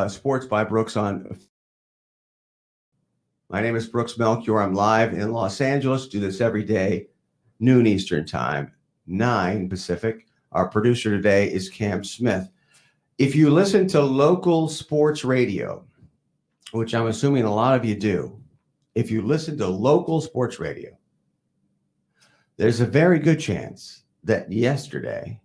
Sports by Brooks on. My name is Brooks Melchior. I'm live in Los Angeles. Do this every day, noon Eastern time, 9 Pacific. Our producer today is Cam Smith. If you listen to local sports radio, which I'm assuming a lot of you do, if you listen to local sports radio, there's a very good chance that yesterday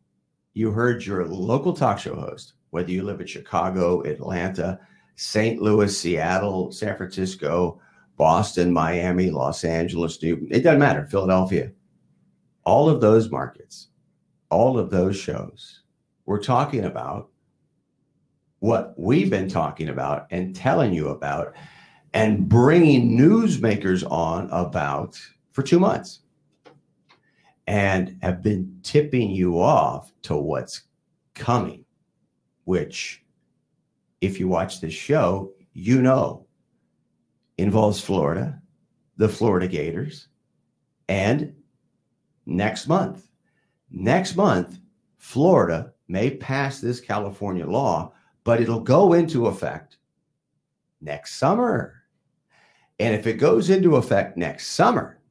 you heard your local talk show host, whether you live in Chicago, Atlanta, St. Louis, Seattle, San Francisco, Boston, Miami, Los Angeles, it doesn't matter, Philadelphia, all of those markets, all of those shows, we're talking about what we've been talking about and telling you about and bringing newsmakers on about for 2 months, and have been tipping you off to what's coming, which, if you watch this show, you know involves Florida, the Florida Gators, and next month, Florida may pass this California law, but it'll go into effect next summer. And if it goes into effect next summer,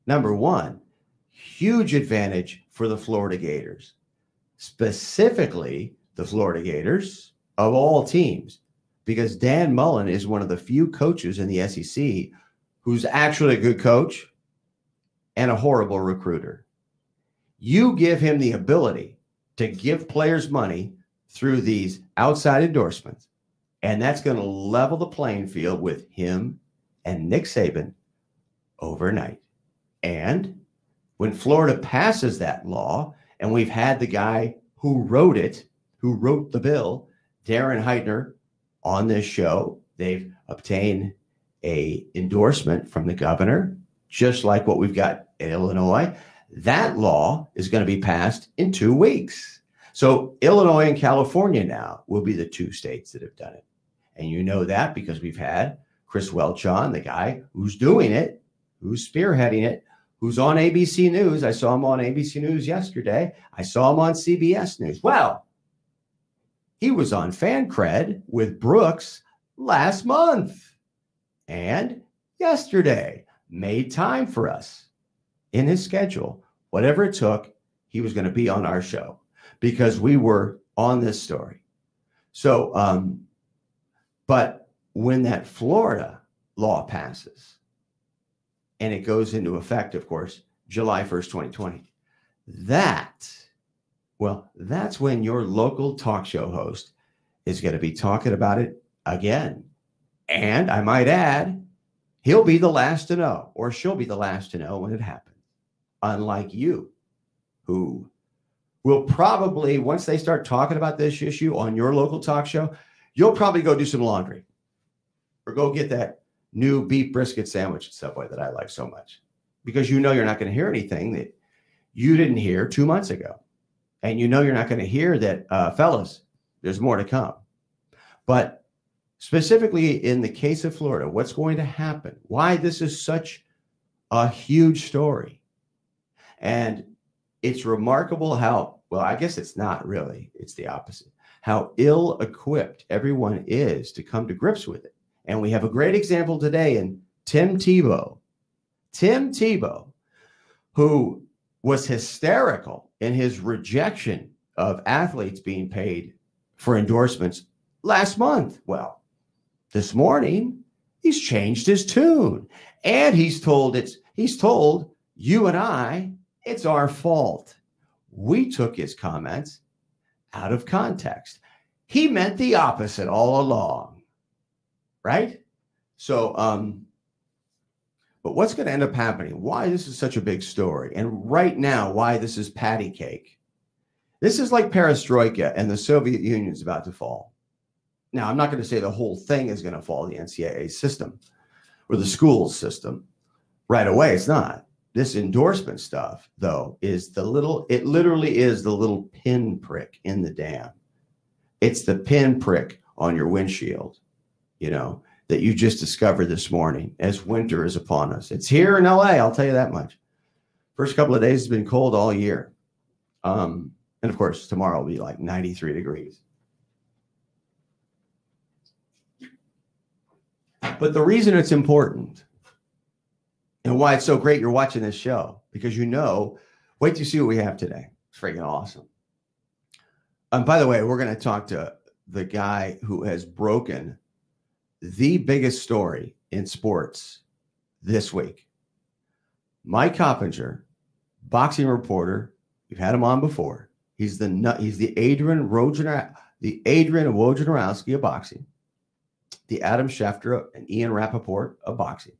number one, huge advantage for the Florida Gators, specifically the Florida Gators of all teams, because Dan Mullen is one of the few coaches in the SEC who's actually a good coach and a horrible recruiter. You give him the ability to give players money through these outside endorsements, and that's going to level the playing field with him and Nick Saban overnight. And when Florida passes that law, and we've had the guy who wrote the bill, Darren Heitner, on this show, they've obtained a endorsement from the governor, just like what we've got in Illinois. That law is going to be passed in 2 weeks. So Illinois and California now will be the 2 states that have done it. And you know that because we've had Chris Welch on, the guy who's doing it, who's spearheading it, who's on ABC News. I saw him on ABC News yesterday. I saw him on CBS News. Well, he was on Fancred with Brooks last month, and yesterday made time for us in his schedule. Whatever it took, he was going to be on our show because we were on this story. So, but when that Florida law passes, and it goes into effect, of course, July 1st, 2020, that's when your local talk show host is going to be talking about it again. And I might add, he'll be the last to know, or she'll be the last to know when it happens. Unlike you, who will probably, once they start talking about this issue on your local talk show, you'll probably go do some laundry or go get that new beef brisket sandwich at Subway that I like so much, because you know you're not going to hear anything that you didn't hear 2 months ago. And you know you're not going to hear that, fellas, there's more to come. But specifically in the case of Florida, what's going to happen, why this is such a huge story. And it's remarkable how, well, I guess it's not really, it's the opposite, how ill-equipped everyone is to come to grips with it. And we have a great example today in Tim Tebow, who was hysterical in his rejection of athletes being paid for endorsements last month. Well, this morning, he's changed his tune, and he's told you and I, it's our fault. We took his comments out of context. He meant the opposite all along, right? So, but what's going to end up happening? Why this is such a big story, and right now, why this is patty cake. This is like perestroika, and the Soviet Union is about to fall. Now, I'm not going to say the whole thing is going to fall, the NCAA system or the school system right away. It's not. This endorsement stuff, though, is it literally is the little pin prick in the dam. It's the pin prick on your windshield, that you just discovered this morning as winter is upon us. It's here in LA, I'll tell you that much. First couple of days has been cold all year. And of course, tomorrow will be like 93 degrees. But the reason it's important and why it's so great you're watching this show, because wait till you see what we have today. It's freaking awesome. And by the way, we're going to talk to the guy who has broken the biggest story in sports this week. Mike Coppinger, boxing reporter. We've had him on before. He's the Adrian Wojnarowski of boxing, the Adam Schefter and Ian Rappaport of boxing.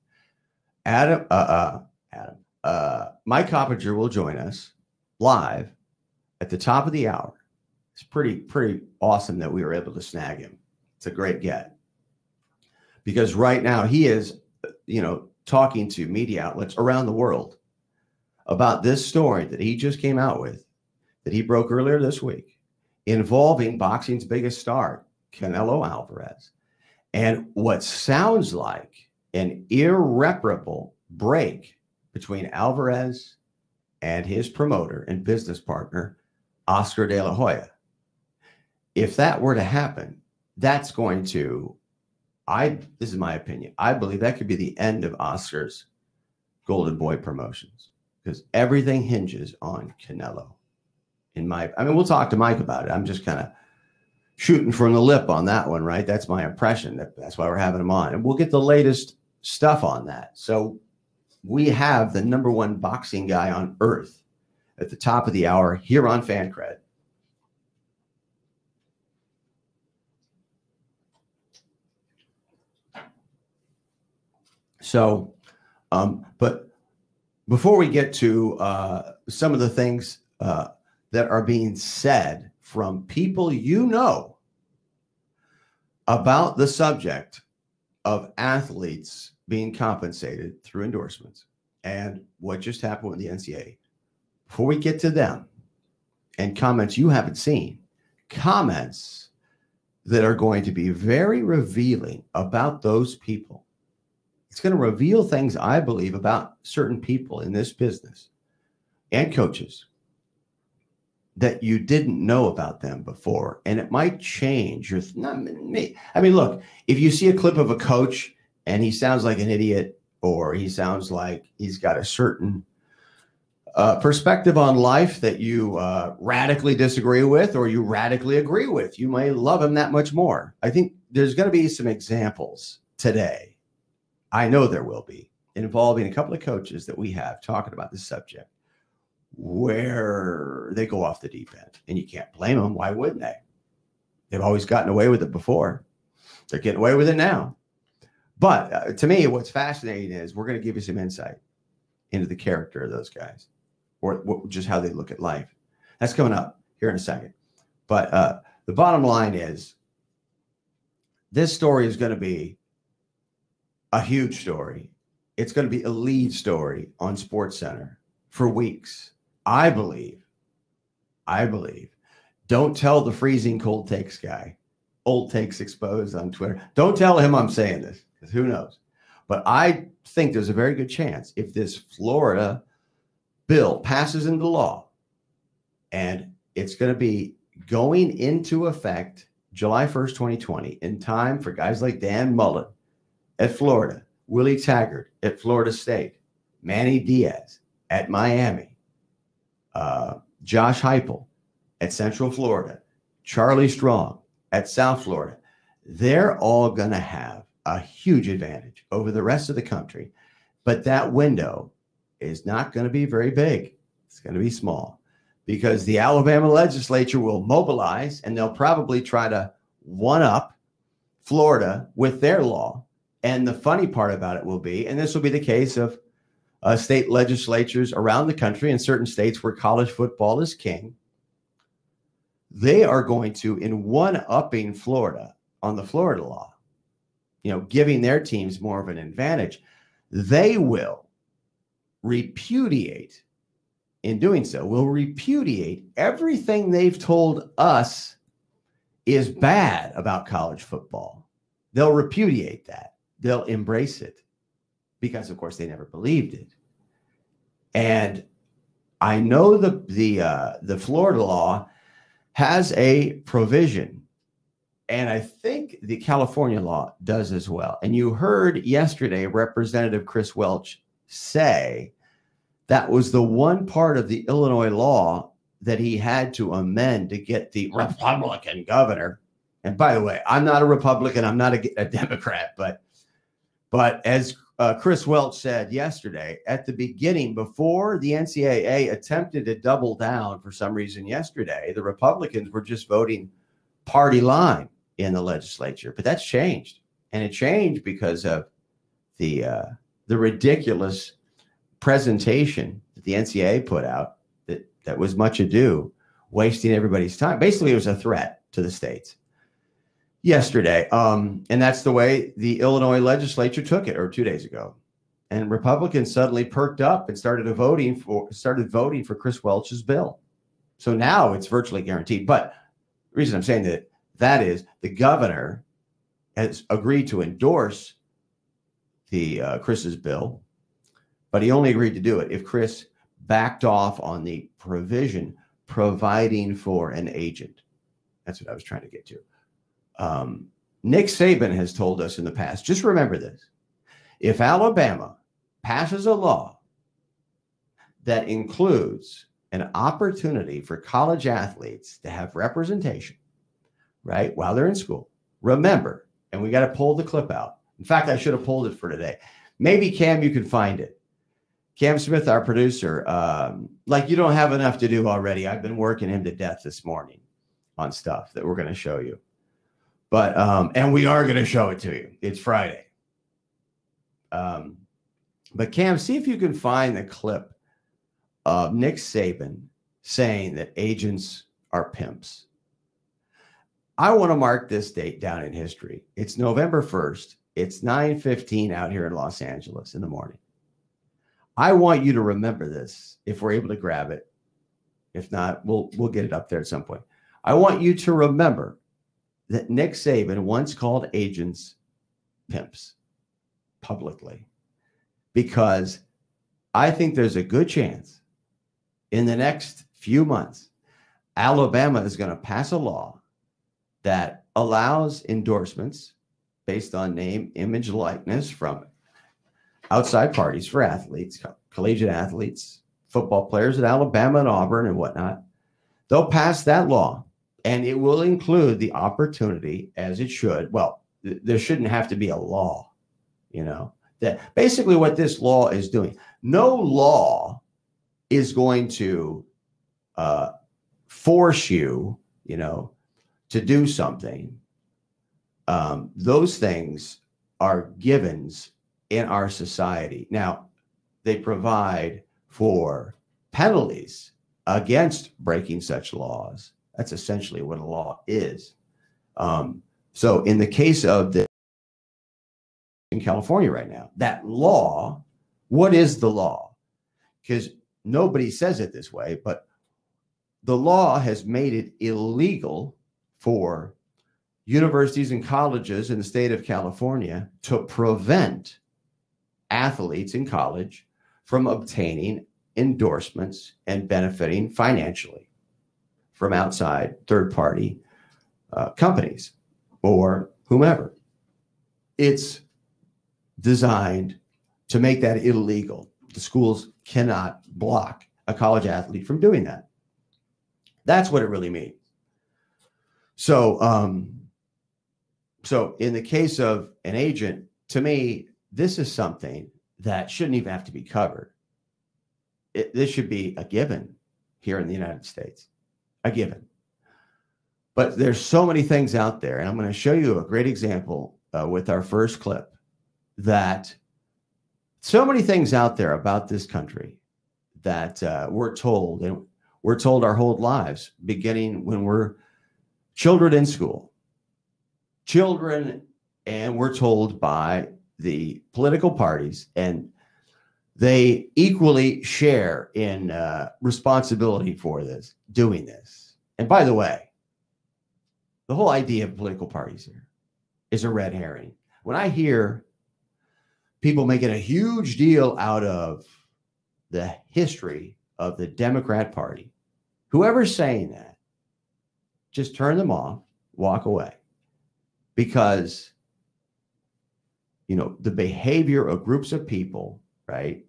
Mike Coppinger will join us live at the top of the hour. It's pretty awesome that we were able to snag him. It's a great get, because right now he is, talking to media outlets around the world about this story that he just came out with, that he broke earlier this week, involving boxing's biggest star, Canelo Alvarez, and what sounds like an irreparable break between Alvarez and his promoter and business partner, Oscar De La Hoya. If that were to happen, that's going to, this is my opinion, I believe that could be the end of Oscar's Golden Boy promotions, because everything hinges on Canelo. We'll talk to Mike about it. I'm just kind of shooting from the lip on that one, right? That's my impression. That's why we're having him on. And we'll get the latest stuff on that. So we have the #1 boxing guy on earth at the top of the hour here on Fancred. So, but before we get to some of the things that are being said from people about the subject of athletes being compensated through endorsements and what just happened with the NCAA, before we get to them and comments you haven't seen, comments that are going to be very revealing about those people. It's going to reveal things, I believe, about certain people in this business and coaches that you didn't know about them before. And it might change your, look, if you see a clip of a coach and he sounds like an idiot, or he sounds like he's got a certain perspective on life that you radically disagree with, or you radically agree with, you may love him that much more. I think there's going to be some examples today, I know there will be, involving a couple of coaches that we have talking about this subject, where they go off the deep end, and you can't blame them. Why wouldn't they? They've always gotten away with it before. They're getting away with it now. But to me, what's fascinating is we're going to give you some insight into the character of those guys, or just how they look at life. That's coming up here in a second. But the bottom line is, this story is going to be a huge story. It's going to be a lead story on SportsCenter for weeks. I believe. Don't tell the freezing cold takes guy, old takes exposed on Twitter. Don't tell him I'm saying this, because who knows? But I think there's a very good chance, if this Florida bill passes into law, and it's going to be going into effect July 1st, 2020, in time for guys like Dan Mullen at Florida, Willie Taggart at Florida State, Manny Diaz at Miami, Josh Heupel at Central Florida, Charlie Strong at South Florida. They're all going to have a huge advantage over the rest of the country. But that window is not going to be very big. It's going to be small, because the Alabama legislature will mobilize, and they'll probably try to one-up Florida with their law. And the funny part about it will be, and this will be the case of state legislatures around the country in certain states where college football is king, they are going to, in one-upping Florida on the Florida law, giving their teams more of an advantage, they will repudiate, in doing so, will repudiate everything they've told us is bad about college football. They'll repudiate that. They'll embrace it, because, of course, they never believed it. And I know the Florida law has a provision And I think the California law does as well. And you heard yesterday Representative Chris Welch say that was the one part of the Illinois law that he had to amend to get the Republican governor. And by the way, I'm not a Republican, I'm not a Democrat, but as Chris Welch said yesterday, at the beginning, before the NCAA attempted to double down for some reason yesterday, the Republicans were just voting party line in the legislature. But that's changed. And it changed because of the ridiculous presentation that the NCAA put out that was much ado, wasting everybody's time. Basically, it was a threat to the states yesterday. And that's the way the Illinois legislature took it, or 2 days ago. And Republicans suddenly perked up and started voting for Chris Welch's bill. So now it's virtually guaranteed. But the reason I'm saying that is the governor has agreed to endorse the Chris's bill, but he only agreed to do it if Chris backed off on the provision providing for an agent. That's what I was trying to get to. Nick Saban has told us in the past, just remember this: if Alabama passes a law that includes an opportunity for college athletes to have representation, right, while they're in school, remember, and we got to pull the clip out. In fact, I should have pulled it for today. Maybe, Cam, you can find it. Cam Smith, our producer, like you don't have enough to do already. I've been working him to death this morning on stuff that we're going to show you. But, and we are going to show it to you. It's Friday. But Cam, see if you can find the clip of Nick Saban saying that agents are pimps. I want to mark this date down in history. It's November 1st. It's 9:15 out here in Los Angeles in the morning. I want you to remember this if we're able to grab it. If not, we'll get it up there at some point. I want you to remember that Nick Saban once called agents pimps publicly, because I think there's a good chance in the next few months, Alabama is going to pass a law that allows endorsements based on name, image, likeness from outside parties for athletes, collegiate athletes, football players at Alabama and Auburn and whatnot. They'll pass that law, and it will include the opportunity, as it should. Well, there shouldn't have to be a law, you know, that basically what this law is doing. No law is going to force you, you know, to do something. Those things are givens in our society. Now, they provide for penalties against breaking such laws. That's essentially what a law is. So in the case of in California right now, that law, what is the law? Because nobody says it this way, but the law has made it illegal for universities and colleges in the state of California to prevent athletes in college from obtaining endorsements and benefiting financially from outside third-party companies or whomever. It's designed to make that illegal. The schools cannot block a college athlete from doing that. That's what it really means. So, so in the case of an agent, to me, this is something that shouldn't even have to be covered. This should be a given here in the United States, a given. But there's so many things out there, and I'm going to show you a great example with our first clip, that so many things out there about this country that we're told, and we're told our whole lives, beginning when we're children in school. Children, and we're told by the political parties, and they equally share in responsibility for this, doing this. And by the way, the whole idea of political parties here is a red herring. When I hear people making a huge deal out of the history of the Democrat Party, whoever's saying that, just turn them off, walk away. because, you know, the behavior of groups of people, right,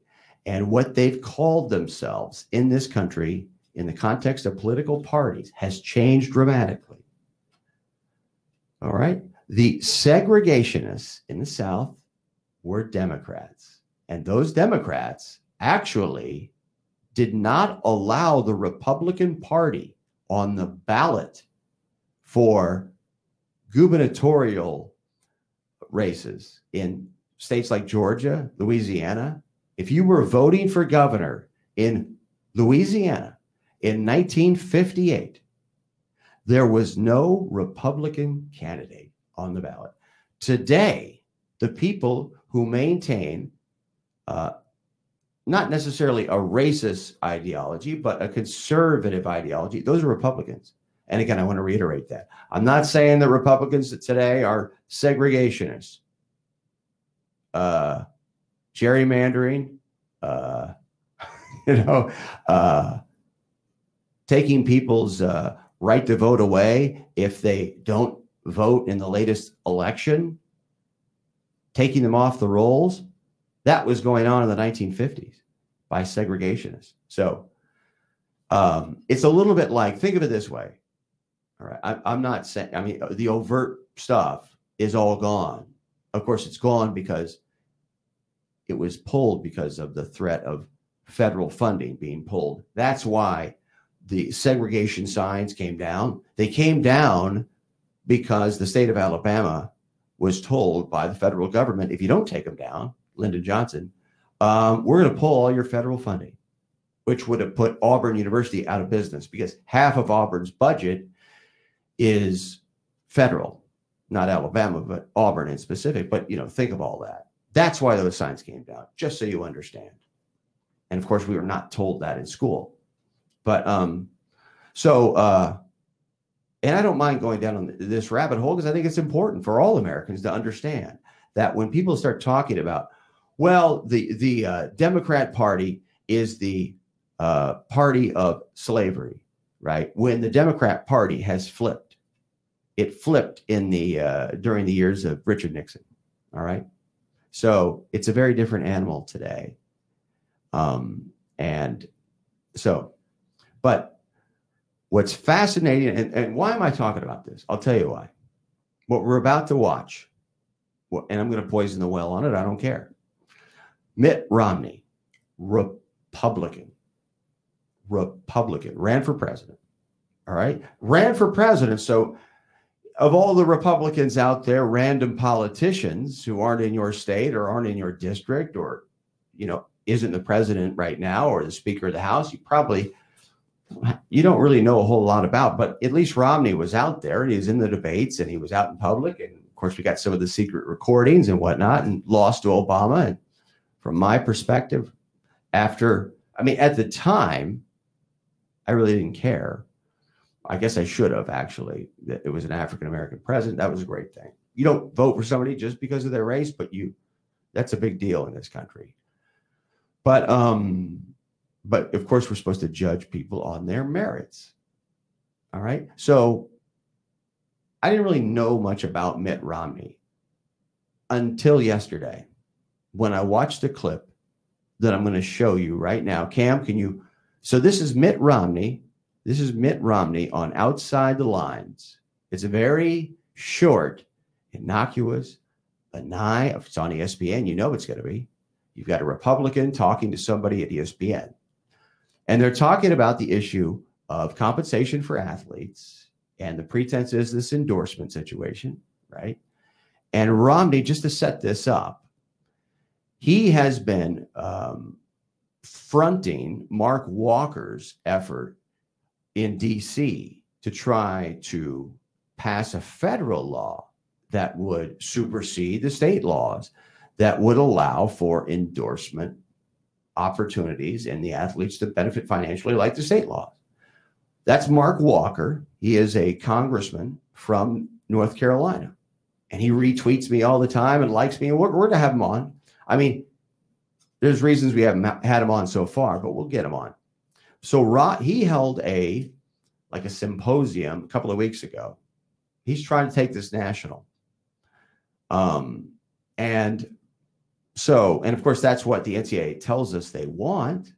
and what they've called themselves in this country in the context of political parties has changed dramatically. All right. The segregationists in the South were Democrats, and those Democrats actually did not allow the Republican Party on the ballot for gubernatorial races in states like Georgia, Louisiana. If you were voting for governor in Louisiana in 1958, there was no Republican candidate on the ballot. Today, the people who maintain not necessarily a racist ideology, but a conservative ideology, those are Republicans. And again, I want to reiterate that. I'm not saying that Republicans today are segregationists, gerrymandering, taking people's right to vote away if they don't vote in the latest election, taking them off the rolls. That was going on in the 1950s by segregationists. So it's a little bit like, think of it this way. All right. I'm not saying, I mean, the overt stuff is all gone. Of course, it's gone because it was pulled because of the threat of federal funding being pulled. That's why the segregation signs came down. They came down because the state of Alabama was told by the federal government, if you don't take them down, Lyndon Johnson, we're going to pull all your federal funding, which would have put Auburn University out of business because half of Auburn's budget is federal, not Alabama, but Auburn in specific. But, you know, think of all that. That's why those signs came down, just so you understand. And of course, we were not told that in school. But and I don't mind going down on this rabbit hole because I think it's important for all Americans to understand that when people start talking about, well, the Democrat Party is the party of slavery, right? When the Democrat Party has flipped, it flipped in the during the years of Richard Nixon. All right, so it's a very different animal today, and so, but. What's fascinating, and why am I talking about this? I'll tell you why. What we're about to watch, and I'm going to poison the well on it, I don't care. Mitt Romney, Republican, ran for president. All right? Ran for president. So of all the Republicans out there, random politicians who aren't in your state or aren't in your district or, you know, isn't the president right now or the Speaker of the House, you don't really know a whole lot about, but at least Romney was out there and he was in the debates and he was out in public. And of course, we got some of the secret recordings and whatnot and lost to Obama. And from my perspective, at the time, I really didn't care. I guess I should have actually, that it was an African-American president. That was a great thing. You don't vote for somebody just because of their race, but that's a big deal in this country. But of course, we're supposed to judge people on their merits. All right. So I didn't really know much about Mitt Romney until yesterday when I watched a clip that I'm going to show you right now. Cam, can you? So this is Mitt Romney. This is Mitt Romney on Outside the Lines. It's a very short, innocuous, benign. If it's on ESPN, you know it's going to be. You've got a Republican talking to somebody at ESPN. And they're talking about the issue of compensation for athletes. And the pretense is this endorsement situation, right? And Romney, just to set this up, he has been fronting Mark Walker's effort in D.C. to try to pass a federal law that would supersede the state laws that would allow for endorsement opportunities and the athletes to benefit financially like the state laws. That's Mark Walker. He is a congressman from North Carolina, and he retweets me all the time and likes me, and we're going to have him on. I mean, there's reasons we haven't had him on so far, but we'll get him on. So he held a symposium a couple of weeks ago. He's trying to take this national. And so, and of course, that's what the NCAA tells us they want,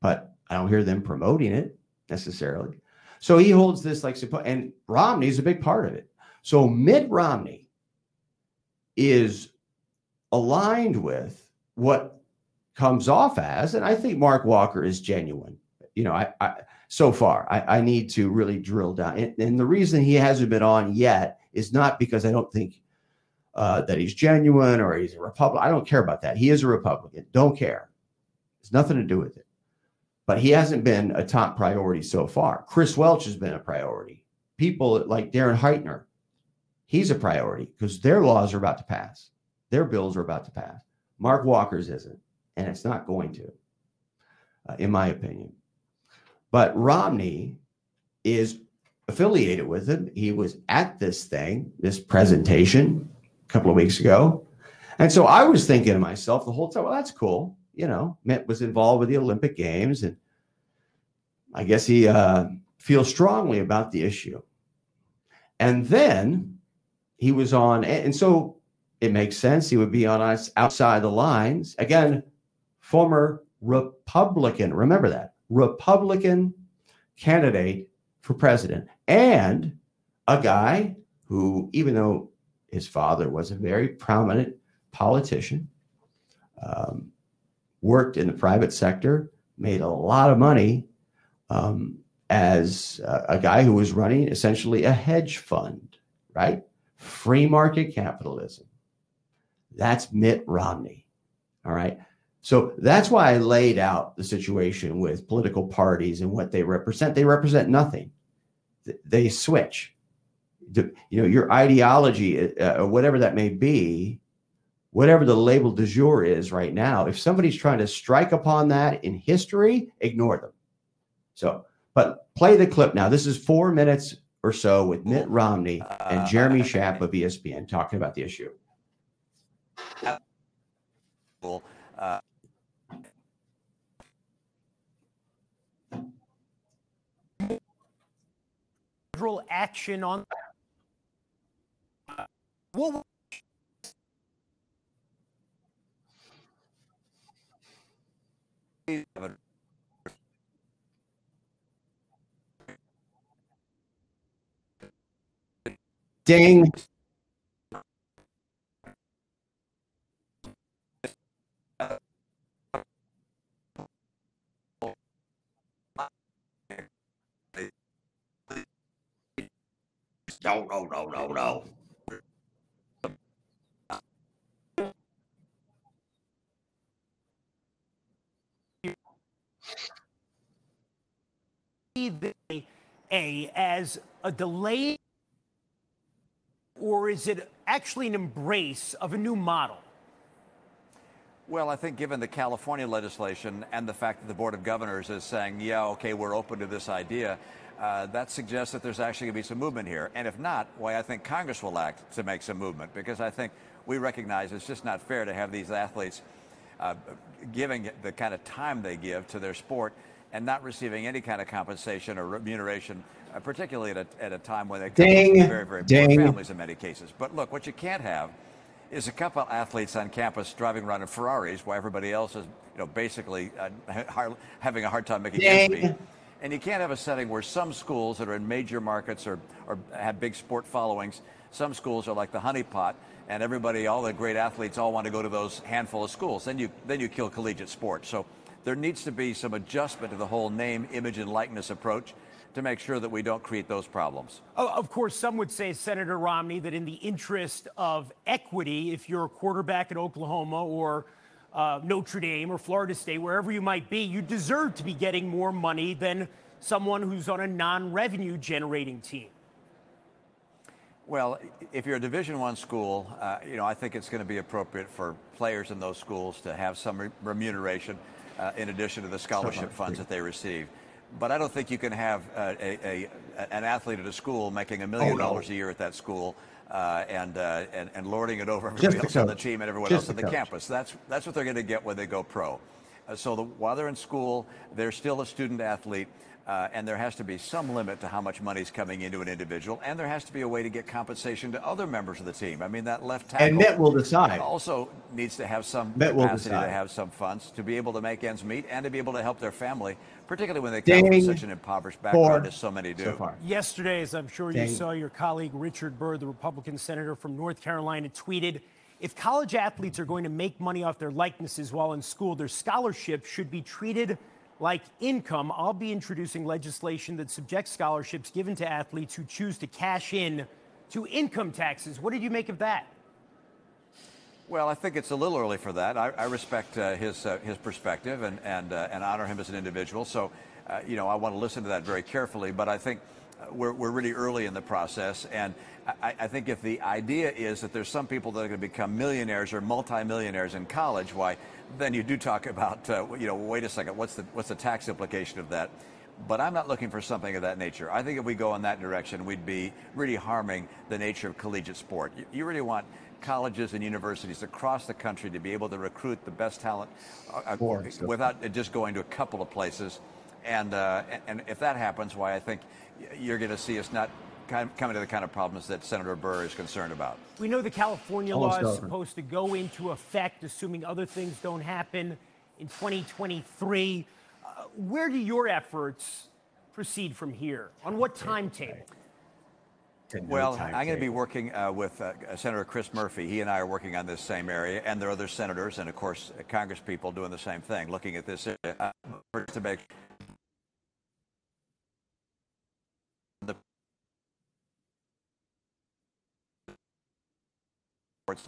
but I don't hear them promoting it necessarily. So he holds this like, and Romney's a big part of it. So Mitt Romney is aligned with what comes off as, and I think Mark Walker is genuine. You know, so far, I need to really drill down. And the reason he hasn't been on yet is not because I don't think that he's genuine or he's a Republican. I don't care about that. He is a Republican. Don't care. It's nothing to do with it. But he hasn't been a top priority so far. Chris Welch has been a priority. People like Darren Heitner, he's a priority because their laws are about to pass. Their bills are about to pass. Mark Walker's isn't, and it's not going to, in my opinion. But Romney is affiliated with him. He was at this thing, this presentation a couple of weeks ago. And so I was thinking to myself the whole time, well, that's cool. You know, Mitt was involved with the Olympic Games, and I guess he feels strongly about the issue. And then he was on, and so it makes sense he would be on us outside the lines. Again, former Republican, remember that, Republican candidate for president, and a guy who, even though his father was a very prominent politician, worked in the private sector, made a lot of money as a guy who was running essentially a hedge fund, right? Free market capitalism. That's Mitt Romney, all right? So that's why I laid out the situation with political parties and what they represent. They represent nothing. They switch. You know, your ideology, or whatever that may be, whatever the label du jour is right now, if somebody's trying to strike upon that in history, ignore them. So, but play the clip now. This is 4 minutes or so with Mitt Romney and Jeremy Schaap of ESPN talking about the issue. Federal action on well, ding. No. As a delay, or is it actually an embrace of a new model? Well, I think given the California legislation and the fact that the Board of Governors is saying, yeah, okay, we're open to this idea, that suggests that there's actually going to be some movement here. And if not, why, I think Congress will act to make some movement, because I think we recognize it's just not fair to have these athletes giving the kind of time they give to their sport and not receiving any kind of compensation or remuneration, particularly at a time when they come from very, very poor families in many cases. But look, what you can't have is a couple athletes on campus driving around in Ferraris while everybody else is, basically having a hard time making ends meet. And you can't have a setting where some schools that are in major markets or have big sport followings, some schools are like the honeypot, and everybody, all the great athletes, all want to go to those handful of schools. Then you kill collegiate sport. So there needs to be some adjustment to the whole name, image, and likeness approach to make sure that we don't create those problems. Of course, some would say, Senator Romney, that in the interest of equity, if you're a quarterback at Oklahoma or Notre Dame or Florida State, wherever you might be, you deserve to be getting more money than someone who's on a non-revenue generating team. Well, if you're a Division I school, I think it's going to be appropriate for players in those schools to have some remuneration in addition to the scholarship funds that they receive. But I don't think you can have an athlete at a school making $1 million a year at that school and lording it over everybody else on the team and everyone else on the campus. That's what they're going to get when they go pro. While they're in school, they're still a student athlete. And there has to be some limit to how much money is coming into an individual, and there has to be a way to get compensation to other members of the team. I mean, that left tackle And Mitt will decide. Also needs to have some Mitt will capacity to decide. have some funds to be able to make ends meet and to be able to help their family, particularly when they come from such an impoverished background as so many do. So far. Yesterday, as I'm sure you saw, your colleague Richard Burr, the Republican senator from North Carolina, tweeted, if college athletes are going to make money off their likenesses while in school, their scholarship should be treated like income. I'll be introducing legislation that subjects scholarships given to athletes who choose to cash in to income taxes. What did you make of that? Well, I think it's a little early for that. I respect his perspective and honor him as an individual. So, you know, I want to listen to that very carefully. But I think we're really early in the process. And I think if the idea is that there's some people that are going to become millionaires or multimillionaires in college, why, then you do talk about, you know, wait a second, what's the tax implication of that? But I'm not looking for something of that nature. I think if we go in that direction, we'd be really harming the nature of collegiate sport. You really want colleges and universities across the country to be able to recruit the best talent without just going to a couple of places. And if that happens, why I think you're going to see us not coming to the kind of problems that Senator Burr is concerned about. We know the California law is supposed to go into effect, assuming other things don't happen, in 2023. Where do your efforts proceed from here? On what timetable? Well, I'm going to be working with Senator Chris Murphy. He and I are working on this same area, and there are other senators and, of course, Congress people doing the same thing, looking at this area to make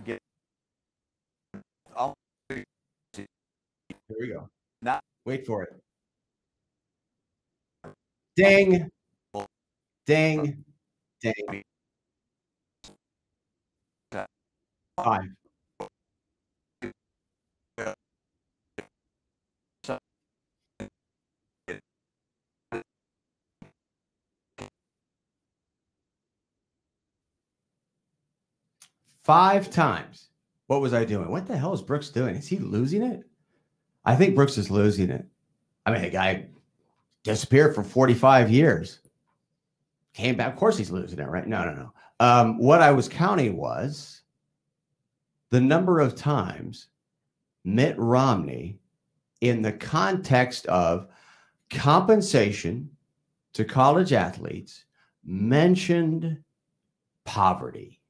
get all. Here we go. Now, wait for it. Ding, ding, ding. 5. Five times. What was I doing? What the hell is Brooks doing? Is he losing it? I think Brooks is losing it. I mean, the guy disappeared for 45 years. Came back. Of course he's losing it, right? No. What I was counting was the number of times Mitt Romney, in the context of compensation to college athletes, mentioned poverty,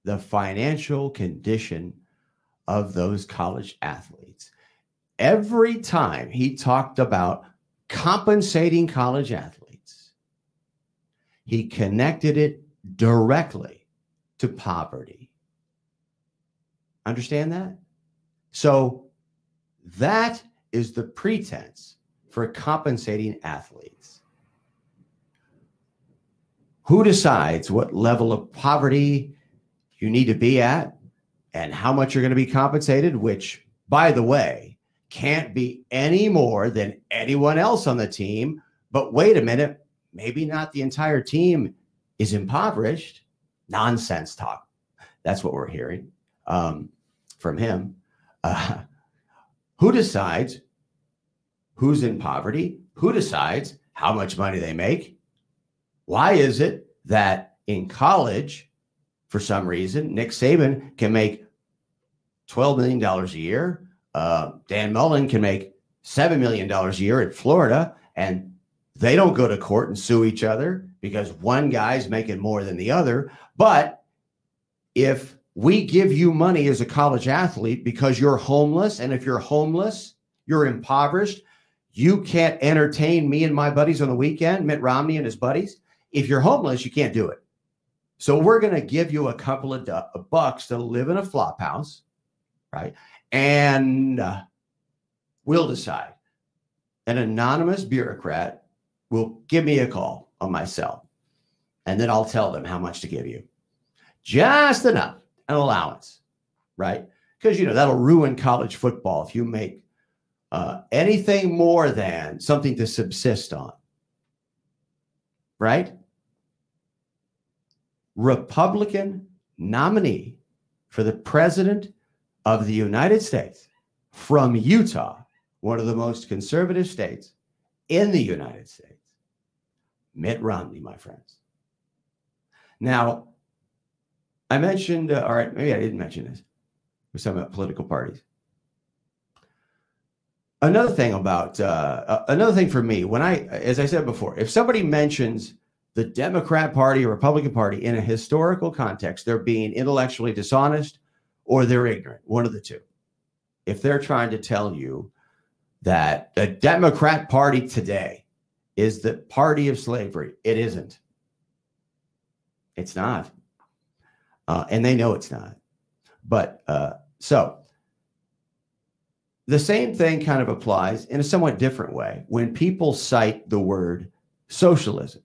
the financial condition of those college athletes. Every time he talked about compensating college athletes, he connected it directly to poverty. Understand that? So that is the pretense for compensating athletes. Who decides what level of poverty you need to be at and how much you're going to be compensated, which, by the way, can't be any more than anyone else on the team. But wait a minute, maybe not the entire team is impoverished. Nonsense talk. That's what we're hearing from him. Who decides who's in poverty? Who decides how much money they make? Why is it that in college, for some reason, Nick Saban can make $12 million a year. Dan Mullen can make $7 million a year at Florida, and they don't go to court and sue each other because one guy's making more than the other. But if we give you money as a college athlete because you're homeless, and if you're homeless, you're impoverished, you can't entertain me and my buddies on the weekend, Mitt Romney and his buddies. If you're homeless, you can't do it. So we're going to give you a couple of bucks to live in a flop house, right? And we'll decide. An anonymous bureaucrat will give me a call on my cell, and then I'll tell them how much to give you. Just enough, an allowance, right? Because, you know, that'll ruin college football if you make anything more than something to subsist on, right? Republican nominee for the president of the United States from Utah, one of the most conservative states, in the United States. Mitt Romney, my friends. Now, I mentioned, all right, maybe I didn't mention this. We're talking about political parties. Another thing for me, as I said before, if somebody mentions the Democrat Party or Republican Party in a historical context, they're being intellectually dishonest or they're ignorant, one of the two. If they're trying to tell you that the Democrat Party today is the party of slavery, it isn't. It's not. And they know it's not. But so the same thing kind of applies in a somewhat different way when people cite the word socialism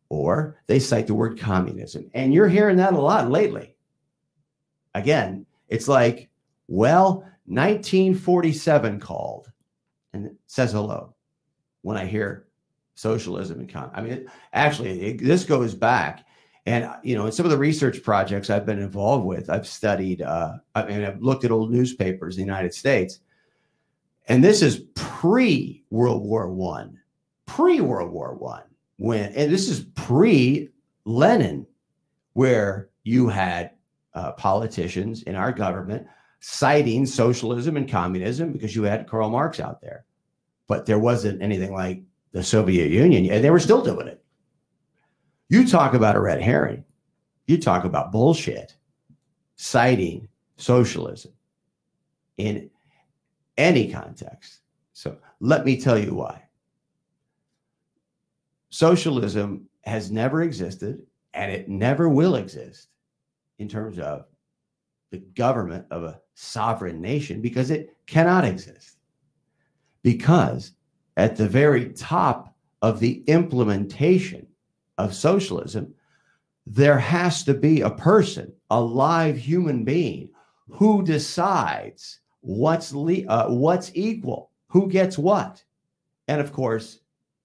or they cite the word communism. And you're hearing that a lot lately. Again, it's like, well, 1947 called and it says hello when I hear socialism and communism. I mean, this goes back. And, in some of the research projects I've been involved with, I've studied, I've looked at old newspapers in the United States. And this is pre-World War I, and this is pre-Lenin, where you had politicians in our government citing socialism and communism because you had Karl Marx out there. But there wasn't anything like the Soviet Union, and they were still doing it. You talk about a red herring. You talk about bullshit, citing socialism in any context. So let me tell you why. Socialism has never existed, and it never will exist in terms of the government of a sovereign nation, because it cannot exist. Because at the very top of the implementation of socialism, there has to be a person, a live human being, who decides what's equal, who gets what. And of course,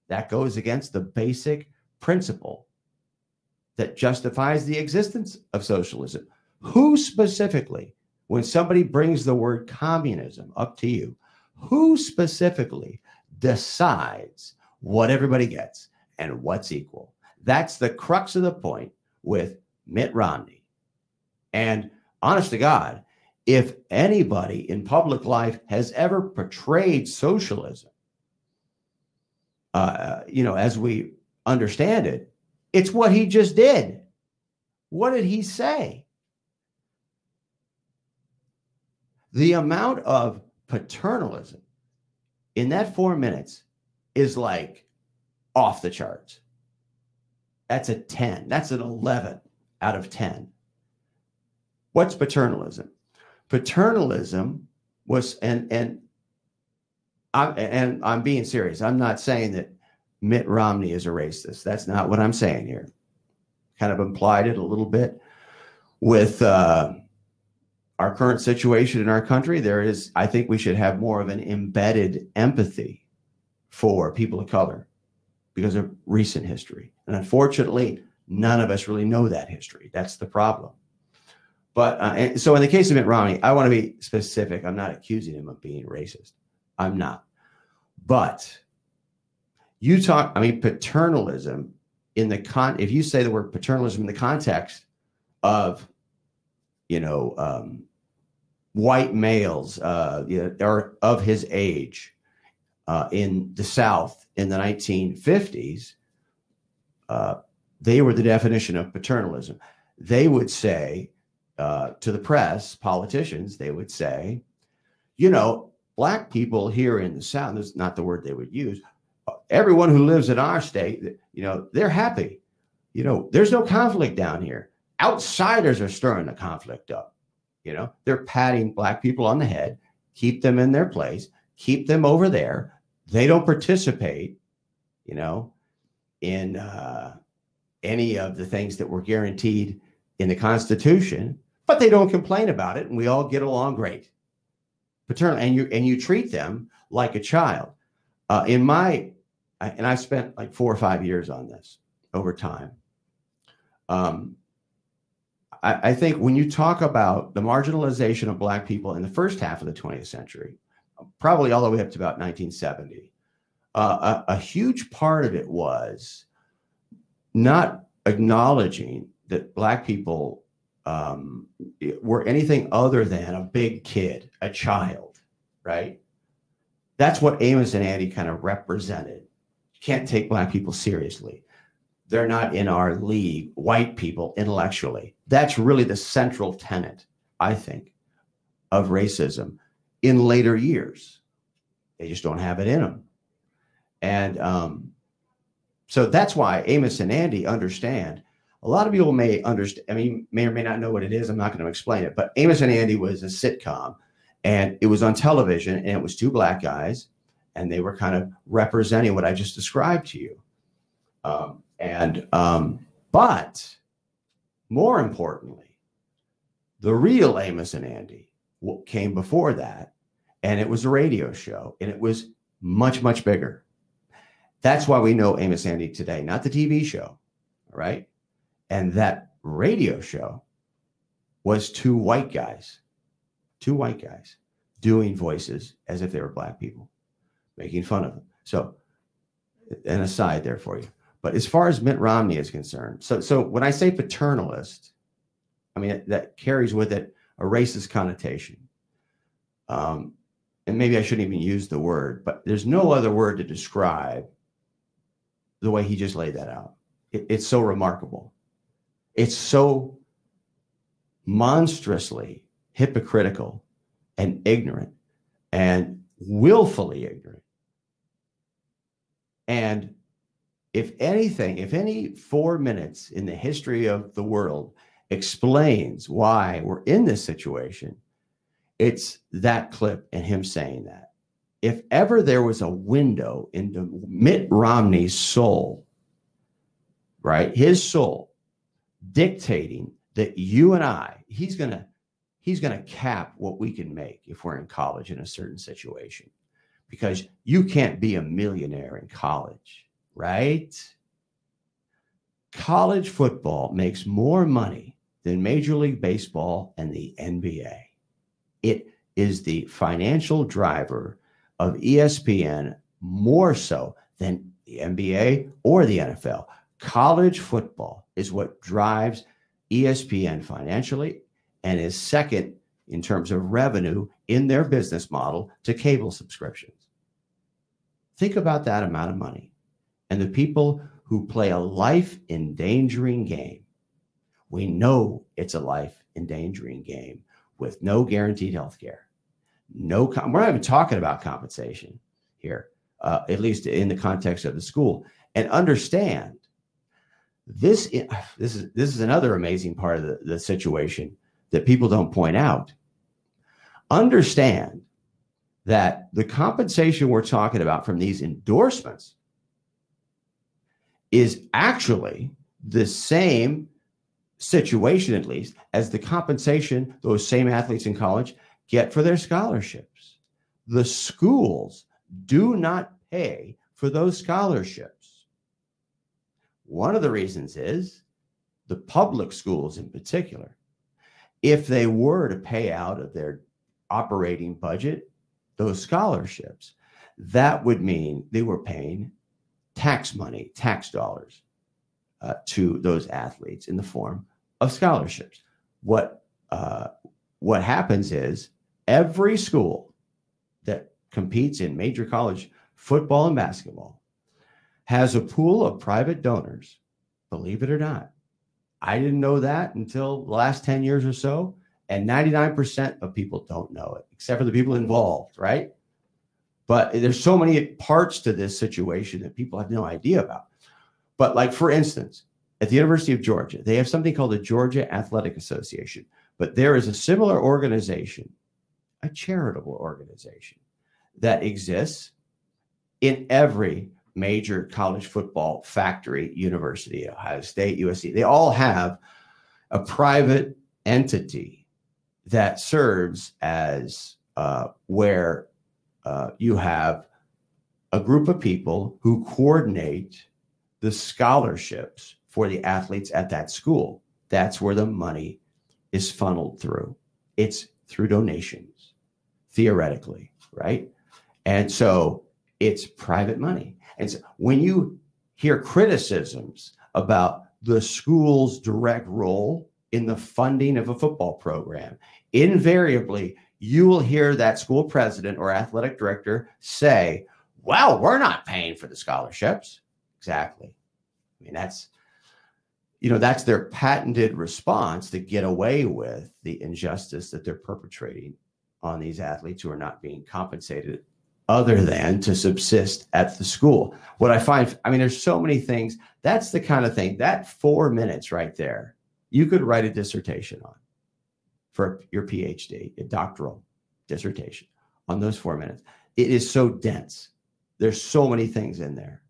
that goes against the basic principle that justifies the existence of socialism. Who specifically, when somebody brings the word communism up to you, who specifically decides what everybody gets and what's equal? That's the crux of the point with Mitt Romney. And honest to God, if anybody in public life has ever portrayed socialism, as we understand it, it's what he just did. What did he say? The amount of paternalism in that 4 minutes is like off the charts. That's a 10. That's an 11 out of 10. What's paternalism? Paternalism was, and I'm being serious. I'm not saying that Mitt Romney is a racist. That's not what I'm saying here. Kind of implied it a little bit with our current situation in our country. I think we should have more of an embedded empathy for people of color because of recent history. And unfortunately, none of us really know that history. That's the problem. But and so in the case of Mitt Romney, I want to be specific. I'm not accusing him of being racist. I'm not. But paternalism if you say the word paternalism in the context of, white males, or of his age in the South in the 1950s, they were the definition of paternalism. They would say to the press, politicians, they would say, black people here in the South, that's not the word they would use. Everyone who lives in our state, they're happy. There's no conflict down here. Outsiders are stirring the conflict up. They're patting black people on the head, keep them in their place, keep them over there. They don't participate, in any of the things that were guaranteed in the Constitution, but they don't complain about it, and we all get along great. Paternal, and you treat them like a child. And I spent like 4 or 5 years on this over time. I think when you talk about the marginalization of black people in the first half of the 20th century, probably all the way up to about 1970, a huge part of it was not acknowledging that Black people were anything other than a big kid, a child, right? That's what Amos and Andy kind of represented. You can't take Black people seriously. They're not in our league, white people, intellectually. That's really the central tenet, I think, of racism in later years. They just don't have it in them. And so that's why Amos and Andy understand. A lot of people may understand, I mean, may or may not know what it is. I'm not going to explain it. But Amos and Andy was a sitcom, and it was on television, and it was two Black guys, and they were kind of representing what I just described to you. But more importantly, the real Amos and Andy came before that, and it was a radio show, and it was much, much bigger. That's why we know Amos and Andy today, not the TV show, right? And that radio show was two white guys doing voices as if they were Black people, making fun of them. So an aside there for you. But as far as Mitt Romney is concerned, so when I say paternalist, I mean, that carries with it a racist connotation. And maybe I shouldn't even use the word, but there's no other word to describe the way he just laid that out. It's so remarkable. It's so monstrously hypocritical and ignorant and willfully ignorant. And if anything, if any 4 minutes in the history of the world explains why we're in this situation, it's that clip and him saying that. If ever there was a window into Mitt Romney's soul, right, his soul dictating that you and I, he's gonna cap what we can make if we're in college in a certain situation, because you can't be a millionaire in college, right? College football makes more money than Major League Baseball and the NBA. It is the financial driver of ESPN more so than the NBA or the NFL. College football is what drives ESPN financially and is second in terms of revenue in their business model to cable subscriptions. Think about that amount of money and the people who play a life-endangering game. We know it's a life-endangering game with no guaranteed health care. We're not even talking about compensation here, at least in the context of the school. And understand, this is another amazing part of the situation that people don't point out. Understand that the compensation we're talking about from these endorsements is actually the same situation, at least, as the compensation those same athletes in college get for their scholarships. The schools do not pay for those scholarships. One of the reasons is the public schools in particular, if they were to pay out of their operating budget those scholarships, that would mean they were paying tax money, tax dollars to those athletes in the form of scholarships. What happens is every school that competes in major college football and basketball has a pool of private donors, believe it or not. I didn't know that until the last 10 years or so, and 99% of people don't know it, except for the people involved, right? But there's so many parts to this situation that people have no idea about. But like, for instance, at the University of Georgia, they have something called the Georgia Athletic Association, but there is a similar organization, a charitable organization, that exists in every major college football factory university, Ohio State, USC. They all have a private entity that serves as where you have a group of people who coordinate the scholarships for the athletes at that school. That's where the money is funneled through. It's through donations, theoretically, right? And so It's private money. And so when you hear criticisms about the school's direct role in the funding of a football program, invariably you will hear that school president or athletic director say, well, we're not paying for the scholarships. Exactly. I mean, that's their patented response to get away with the injustice that they're perpetrating on these athletes who are not being compensated other than to subsist at the school. What I find, I mean, there's so many things. That's the kind of thing, that 4 minutes right there, you could write a dissertation on for your PhD, a doctoral dissertation on those 4 minutes. It is so dense. There's so many things in there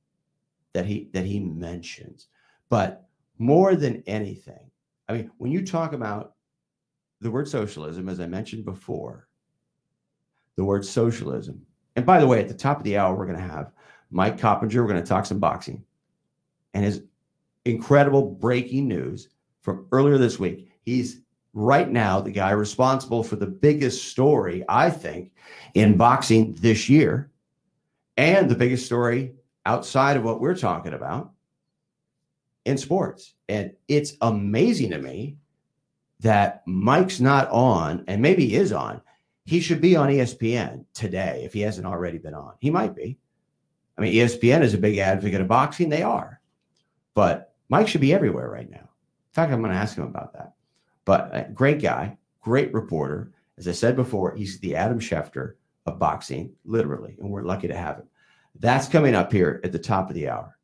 that he mentions. But more than anything, I mean, when you talk about the word socialism, as I mentioned before, the word socialism, and by the way, at the top of the hour, we're going to have Mike Coppinger. We're going to talk some boxing and his incredible breaking news from earlier this week. He's right now the guy responsible for the biggest story, I think, in boxing this year, and the biggest story outside of what we're talking about in sports. And it's amazing to me that Mike's not on, and maybe he is on. He should be on ESPN today if he hasn't already been on. He might be. I mean, ESPN is a big advocate of boxing. They are. But Mike should be everywhere right now. In fact, I'm going to ask him about that. But great guy, great reporter. As I said before, he's the Adam Schefter of boxing, literally, and we're lucky to have him. That's coming up here at the top of the hour.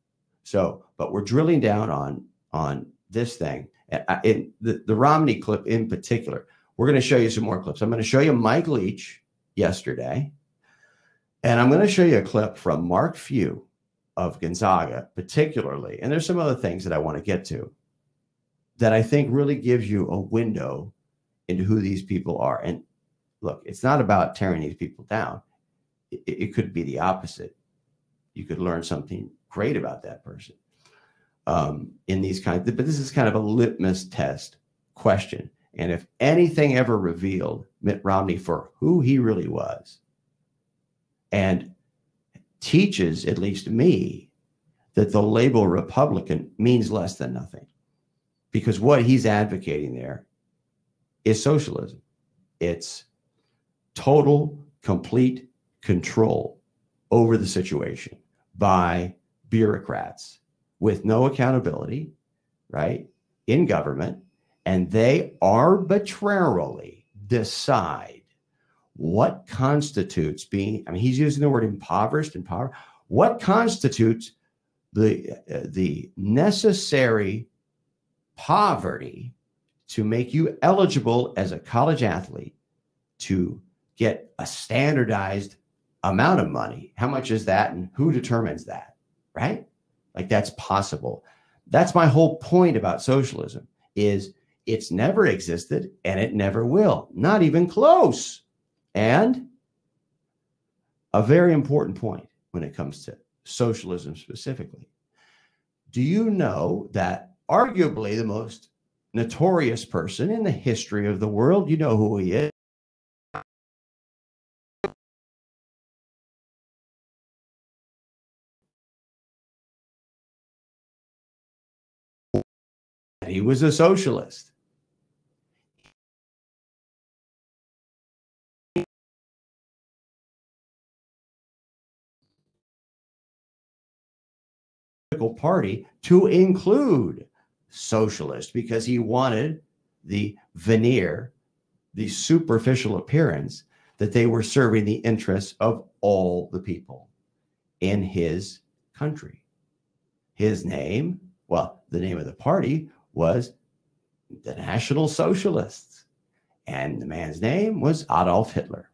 So, but we're drilling down on this thing. In the Romney clip in particular, we're going to show you some more clips. I'm going to show you Mike Leach yesterday, and I'm going to show you a clip from Mark Few of Gonzaga, particularly. And there's some other things that I want to get to that I think really gives you a window into who these people are. And look, it's not about tearing these people down. It could be the opposite. You could learn something great about that person in these kinds of, but this is kind of a litmus test question. And if anything ever revealed Mitt Romney for who he really was, and teaches, at least me, that the label Republican means less than nothing, because what he's advocating there is socialism. It's total, complete control over the situation by bureaucrats with no accountability, right, in government, and they arbitrarily decide what constitutes being, I mean, he's using the word impoverished, what constitutes the necessary poverty to make you eligible as a college athlete to get a standardized amount of money. How much is that, and who determines that, right? Like, that's possible. That's my whole point about socialism, is it's never existed and it never will, not even close. And a very important point when it comes to socialism specifically. Do you know that arguably the most notorious person in the history of the world, you know who he is? He was a socialist. Party to include socialist, because he wanted the veneer, the superficial appearance that they were serving the interests of all the people in his country. His name, well, the name of the party was the National Socialists, and the man's name was Adolf Hitler.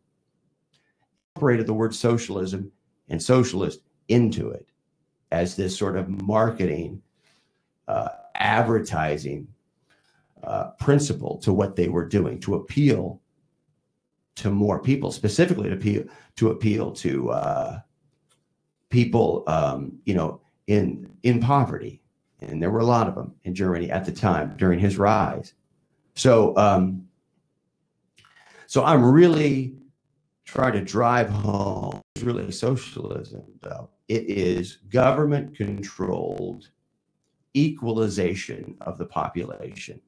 Incorporated the word socialism and socialist into it as this sort of marketing, advertising principle to what they were doing to appeal to more people, specifically to appeal to people, in poverty. And there were a lot of them in Germany at the time during his rise. So I'm really trying to drive home really socialism, though. It is government-controlled equalization of the population.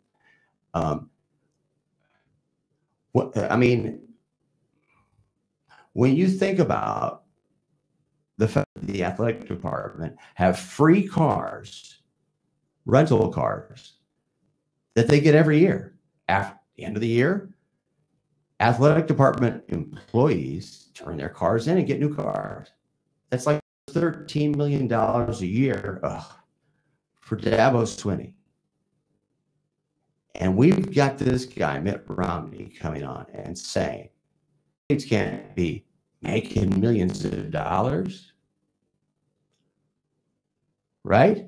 When you think about the fact that the athletic department have free cars, rental cars, that they get every year. After the end of the year, athletic department employees turn their cars in and get new cars. That's like $13 million a year for Dabo Swinney. And we've got this guy, Mitt Romney, coming on and saying, states can't be making millions of dollars, right?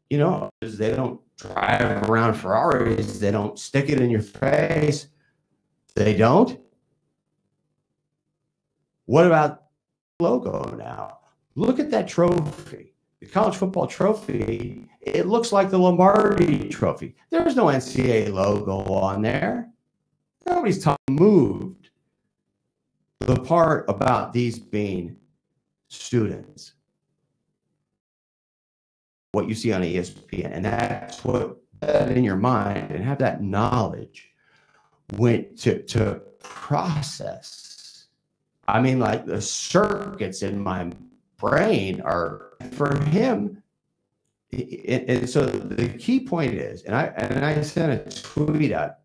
You know, they don't drive around Ferraris. They don't stick it in your face. They don't. What about the logo now? Look at that trophy. The college football trophy, it looks like the Lombardi trophy. There's no NCAA logo on there. Nobody's moved the part about these being students. What you see on ESPN, and that's what in your mind, and have that knowledge went to process. I mean, like the circuits in my brain are for him. And so the key point is, and I sent a tweet out.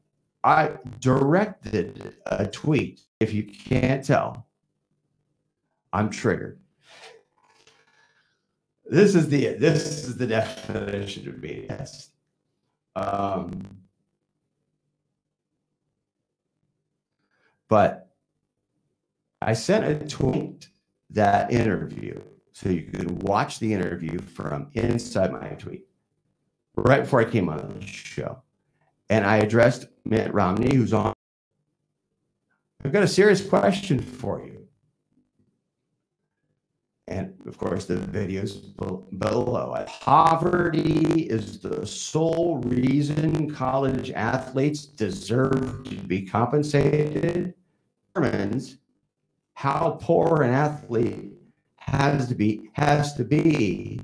I directed a tweet. If you can't tell, I'm triggered. This is the definition of BS. But I sent a tweet that interview, so you could watch the interview from inside my tweet right before I came on the show, and I addressed Mitt Romney, who's on. I've got a serious question for you. And of course, the video's below. Poverty is the sole reason college athletes deserve to be compensated. Determines how poor an athlete has to be compensated.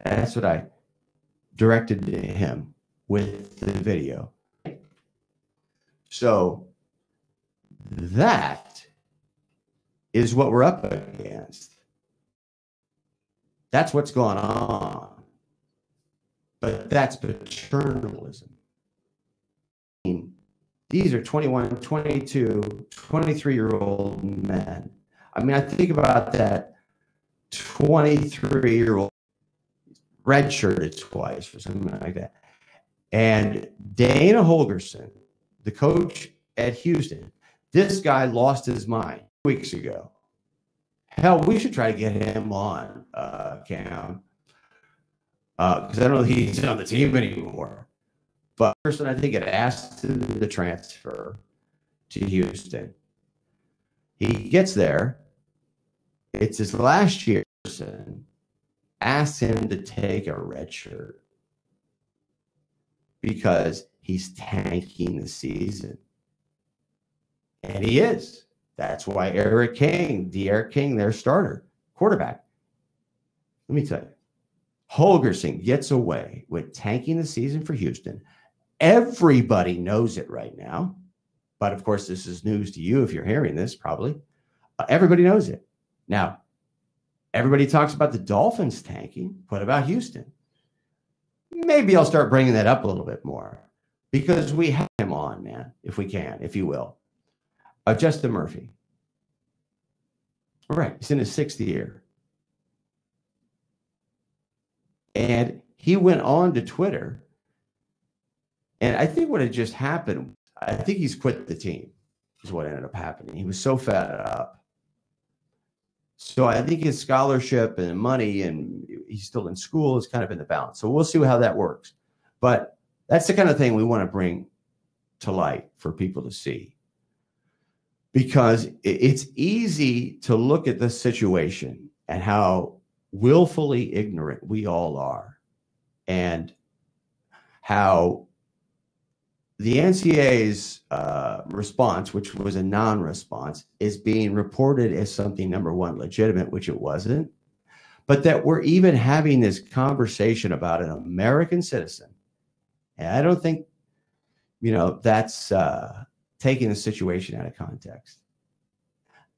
That's what I directed to him with the video. So that is what we're up against. That's what's going on. But that's paternalism. These are 21, 22, 23-year-old men. I mean, I think about that 23-year-old redshirted twice or something like that. And Dana Holgorsen, the coach at Houston, this guy lost his mind weeks ago. Hell, we should try to get him on, Cam, because I don't know if he's on the team anymore. But person, I think, had asked him to transfer to Houston. He gets there. It's his last year. Person asked him to take a red shirt because he's tanking the season. And he is. That's why D'Eriq King, their starter, quarterback. Let me tell you, Holgorsen gets away with tanking the season for Houston. Everybody knows it right now. But of course, this is news to you if you're hearing this, probably. Everybody knows it. Now, everybody talks about the Dolphins tanking. What about Houston? Maybe I'll start bringing that up a little bit more because we have him on, man, if we can, if you will. Justin Murphy. All right, he's in his 6th year. And he went on to Twitter. And I think what had just happened, I think he's quit the team, is what ended up happening. He was so fed up. So I think his scholarship and money, and he's still in school, is kind of in the balance. So we'll see how that works. But that's the kind of thing we want to bring to light for people to see. Because it's easy to look at this situation and how willfully ignorant we all are, and how the NCAA's response, which was a non-response, is being reported as something, number one, legitimate, which it wasn't, but that we're even having this conversation about an American citizen. And I don't think, that's taking the situation out of context.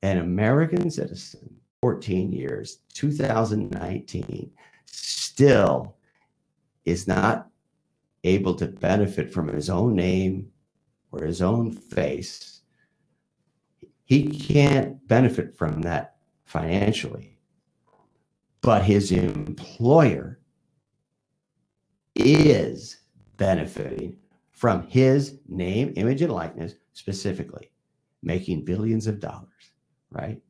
An American citizen, 14 years, 2019, still is not able to benefit from his own name or his own face. He can't benefit from that financially, but his employer is benefiting from his name, image, and likeness, specifically making billions of dollars, right,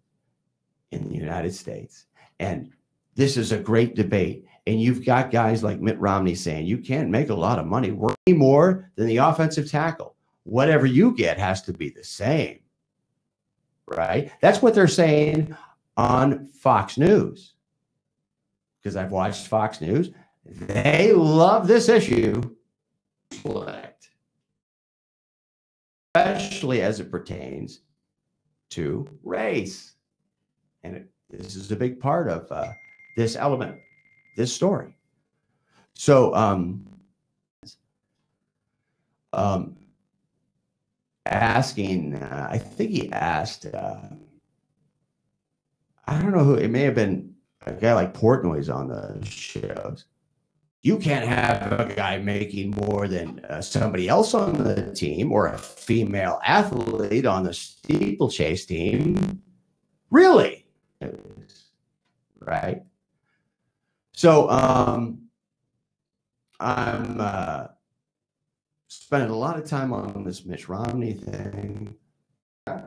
in the United States. And this is a great debate. And you've got guys like Mitt Romney saying you can't make a lot of money working more than the offensive tackle. Whatever you get has to be the same, right? That's what they're saying on Fox News. Because I've watched Fox News. They love this issue, especially as it pertains to race. And this is a big part of this element, this story. So asking, I think he asked, I don't know who, it may have been a guy like Portnoy's on the shows. You can't have a guy making more than somebody else on the team or a female athlete on the steeplechase team. Really? Right? So I'm spending a lot of time on this Mitt Romney thing. I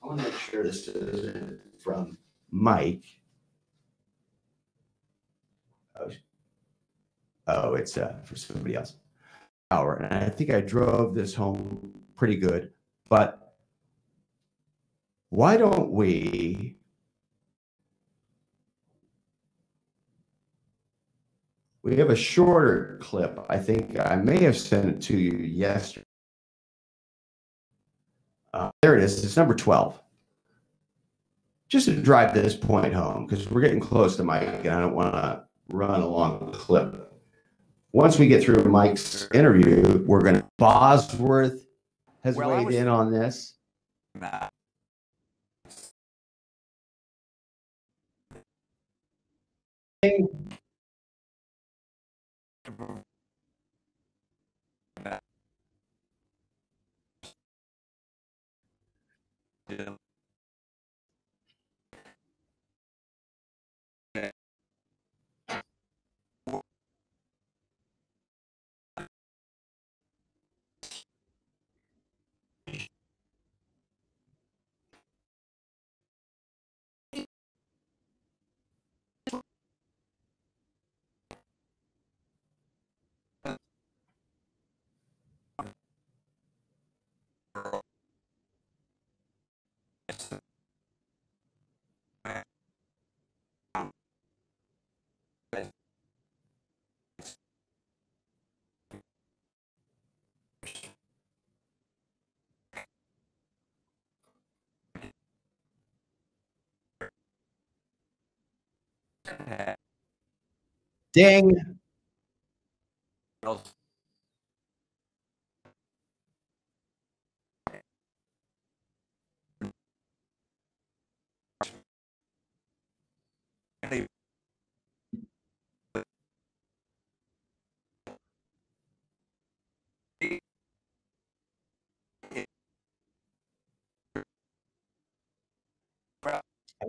want to make sure this is from Mike. Oh, it's for somebody else. And I think I drove this home pretty good. But why don't we have a shorter clip. I think I may have sent it to you yesterday. There it is. It's number 12. Just to drive this point home, because we're getting close to Mike, and I don't want to run a long clip. Once we get through Mike's interview, we're going to. Bosworth has weighed in on this. Nah. Ding.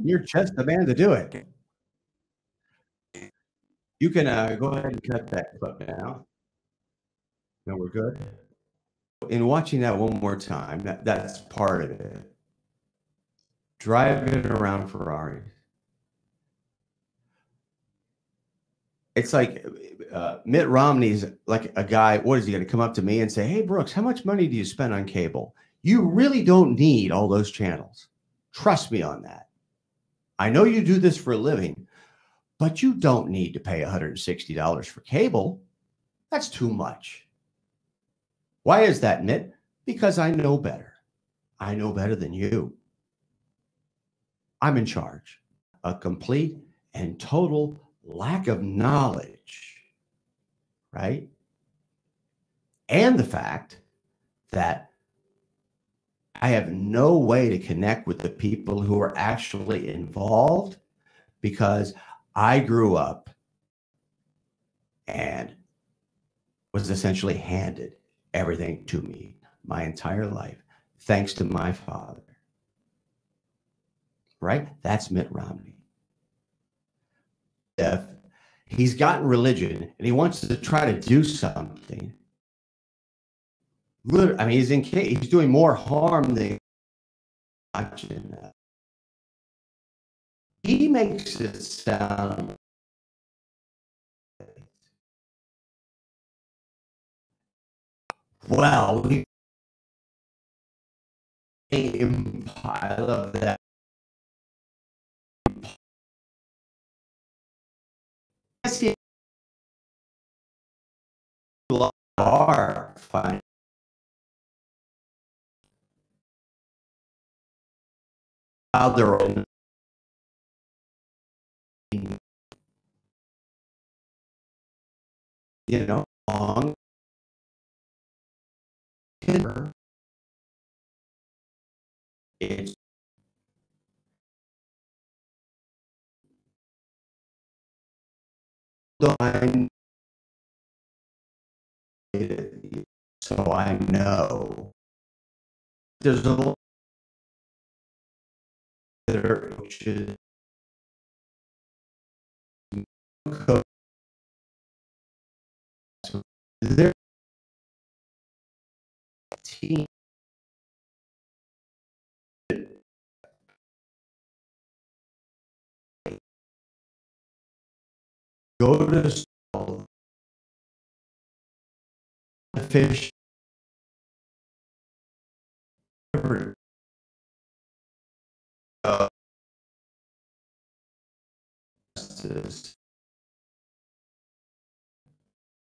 You're just the man to do it. You can go ahead and cut that clip now. No, we're good. In watching that one more time, that's part of it. Driving around Ferraris. It's like Mitt Romney's like a guy. What is he going to come up to me and say, "Hey, Brooks, how much money do you spend on cable? You really don't need all those channels. Trust me on that. I know you do this for a living, but you don't need to pay $160 for cable. That's too much." Why is that, Mitt? Because I know better. I know better than you. I'm in charge. A complete and total lack of knowledge, right? And the fact that I have no way to connect with the people who are actually involved because I grew up and was essentially handed everything to me my entire life, thanks to my father. Right? That's Mitt Romney. If he's gotten religion and he wants to try to do something, I mean, he's doing more harm than watching that. He makes it sound well. I love that. Are fine. Their own, long hitter. It's done, so I know there's a lot of coaches. Their team go to school, fish,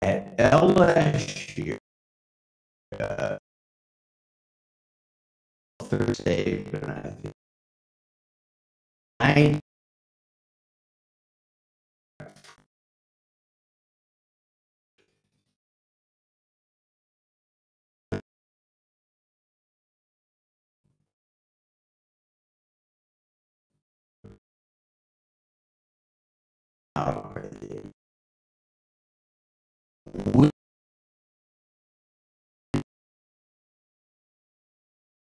at LSU Thursday, and I think I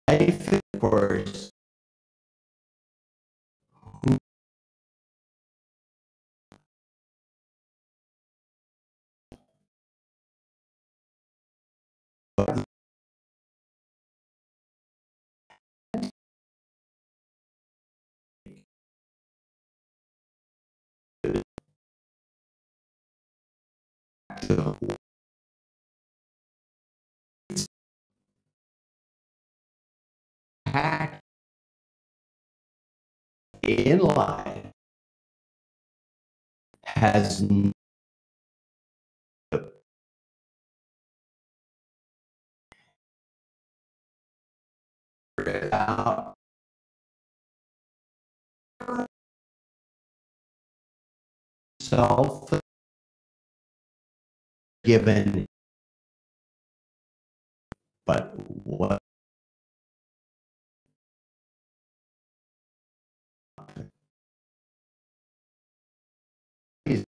life, of course, in life has out self given, but what is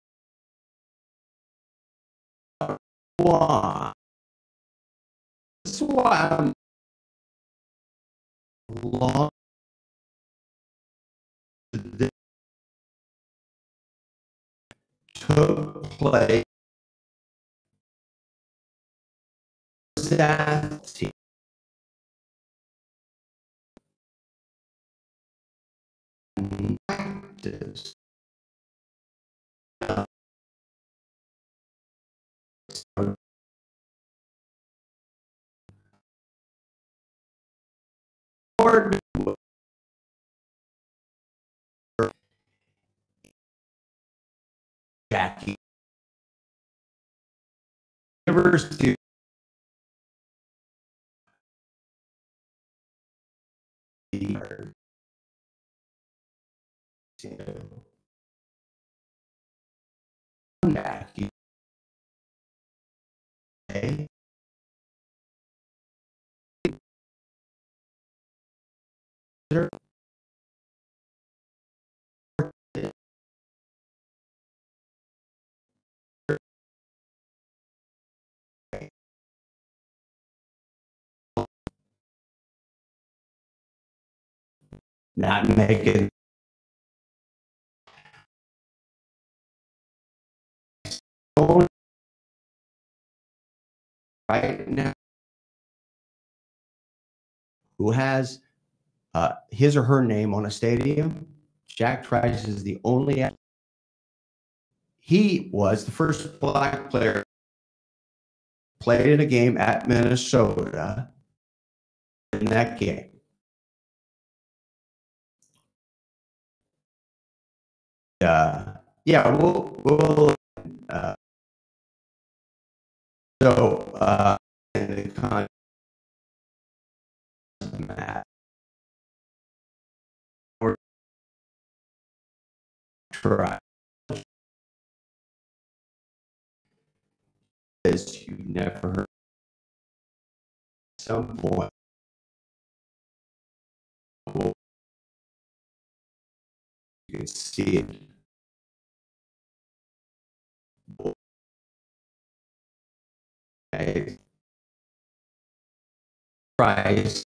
why? That's why I'm long this took place that practice or Jackie University Not making right now, who has his or her name on a stadium. Jack Trice is the only. He was the first black player played in a game at Minnesota. In that game, yeah, we'll so in the context of that, or try this you've never heard. At some point, you can see it. Price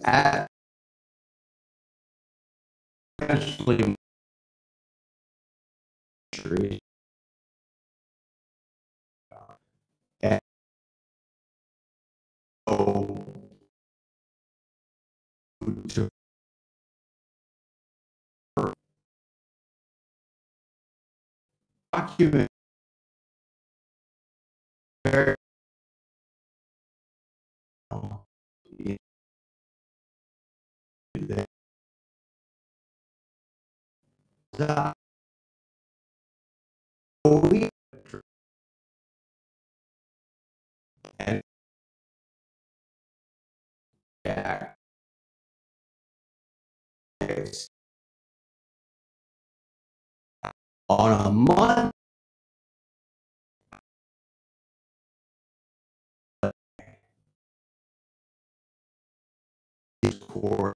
at actually and to document very that we and Jack is on a month core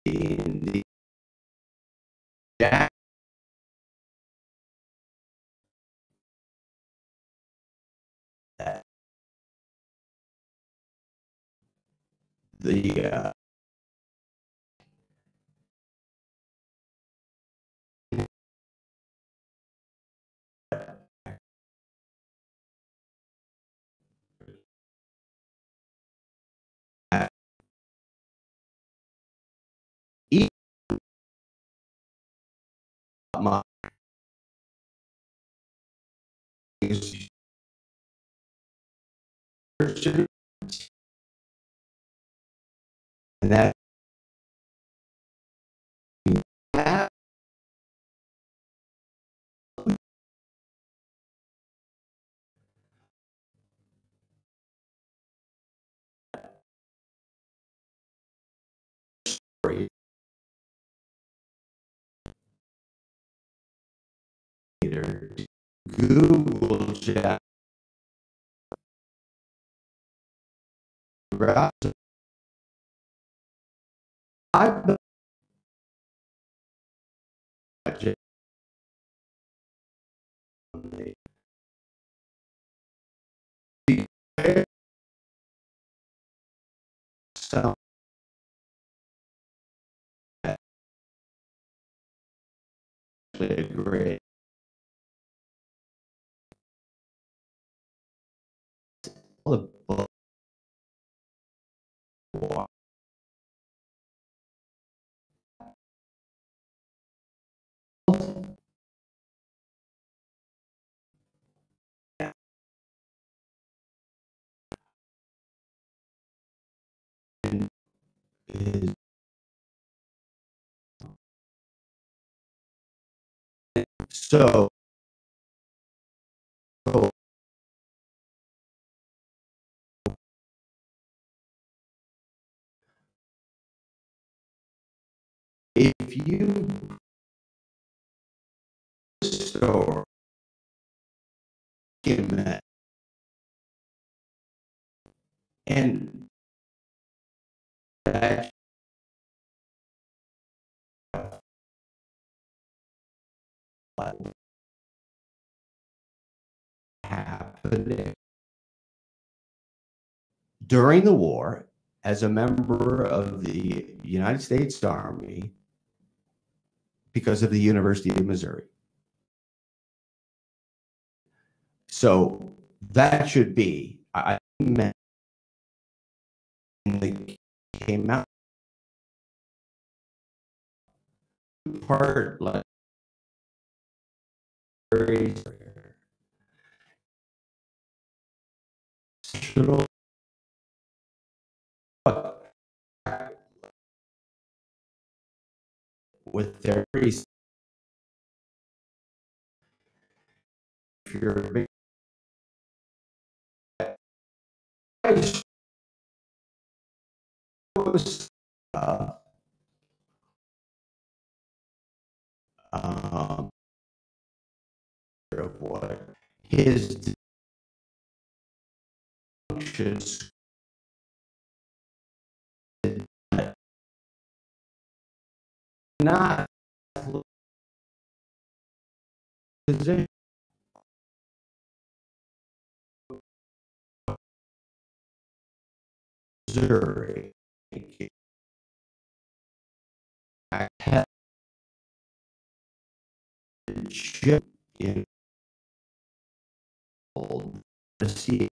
in the Jack that the each my is and that Google Jack I budget some great the book is so if you store and that happened during the war as a member of the United States Army because of the University of Missouri. So that should be, I meant, they came out part like with their if you're uh, um, of what his functions not Missouri ship in to see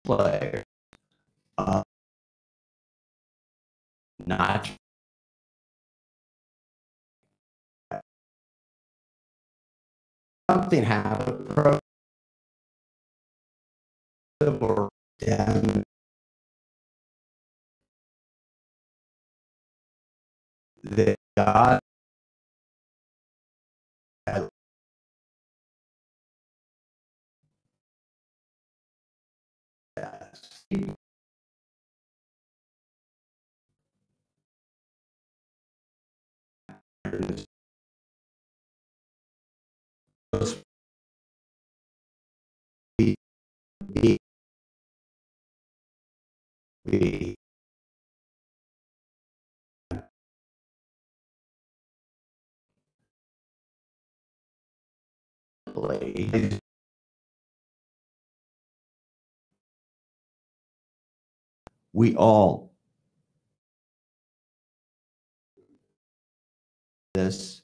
player, not something happened or down that God has be, be, be we all this,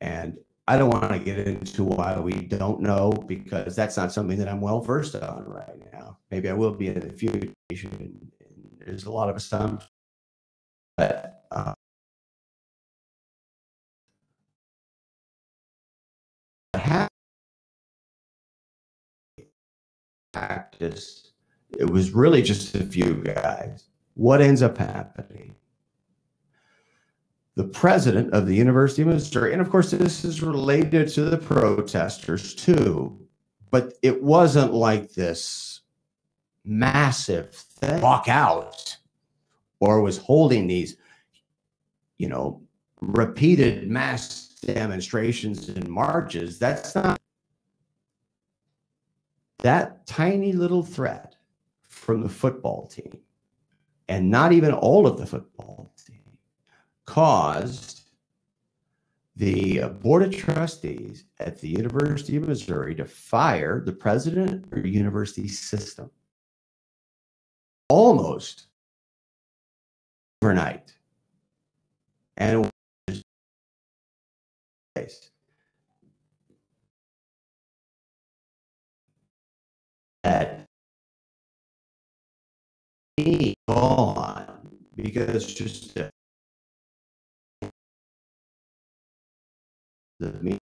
and I don't want to get into why we don't know because that's not something that I'm well versed on right now. Maybe I will be in the future. There's a lot of assumptions, but practice, it was really just a few guys. What ends up happening? The president of the University of Missouri, and of course, this is related to the protesters too, but it wasn't like this massive thing, walk out, or was holding these, repeated mass demonstrations and marches. That's not that tiny little threat from the football team, and not even all of the football team, caused the board of trustees at the University of Missouri to fire the president of the university system almost overnight. And that he gone because just the meeting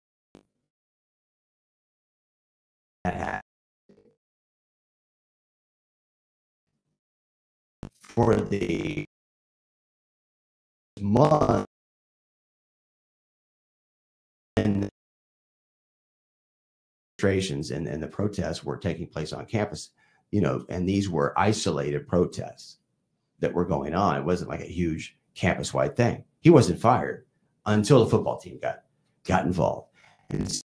for the month and demonstrations and the protests were taking place on campus. and these were isolated protests that were going on. It wasn't like a huge campus-wide thing. He wasn't fired until the football team got involved. And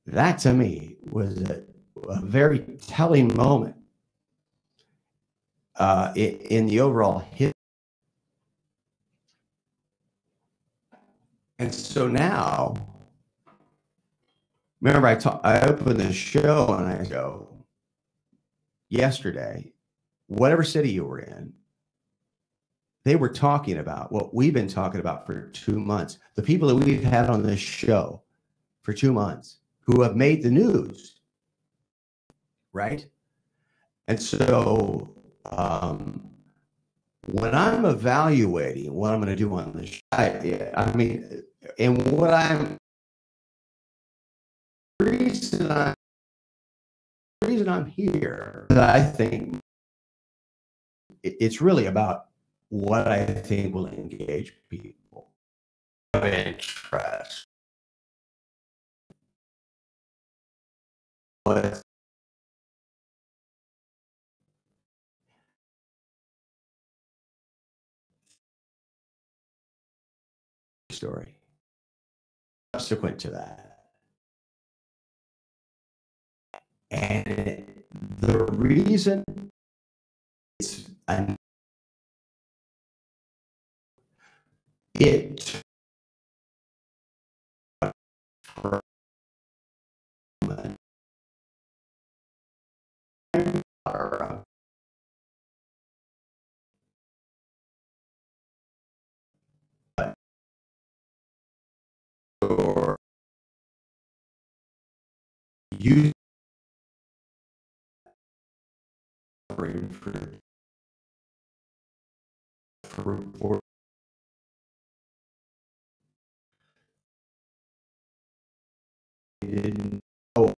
that, to me, was a very telling moment in the overall history. And so now, remember, I opened the show and I go, yesterday, whatever city you were in, they were talking about what we've been talking about for 2 months. The people that we've had on this show for 2 months who have made the news, right? And so when I'm evaluating what I'm going to do on the show, I mean, and what the reason I'm here, I think it's really about what I think will engage people of interest. But story subsequent to that, and the reason it's it or you for didn't know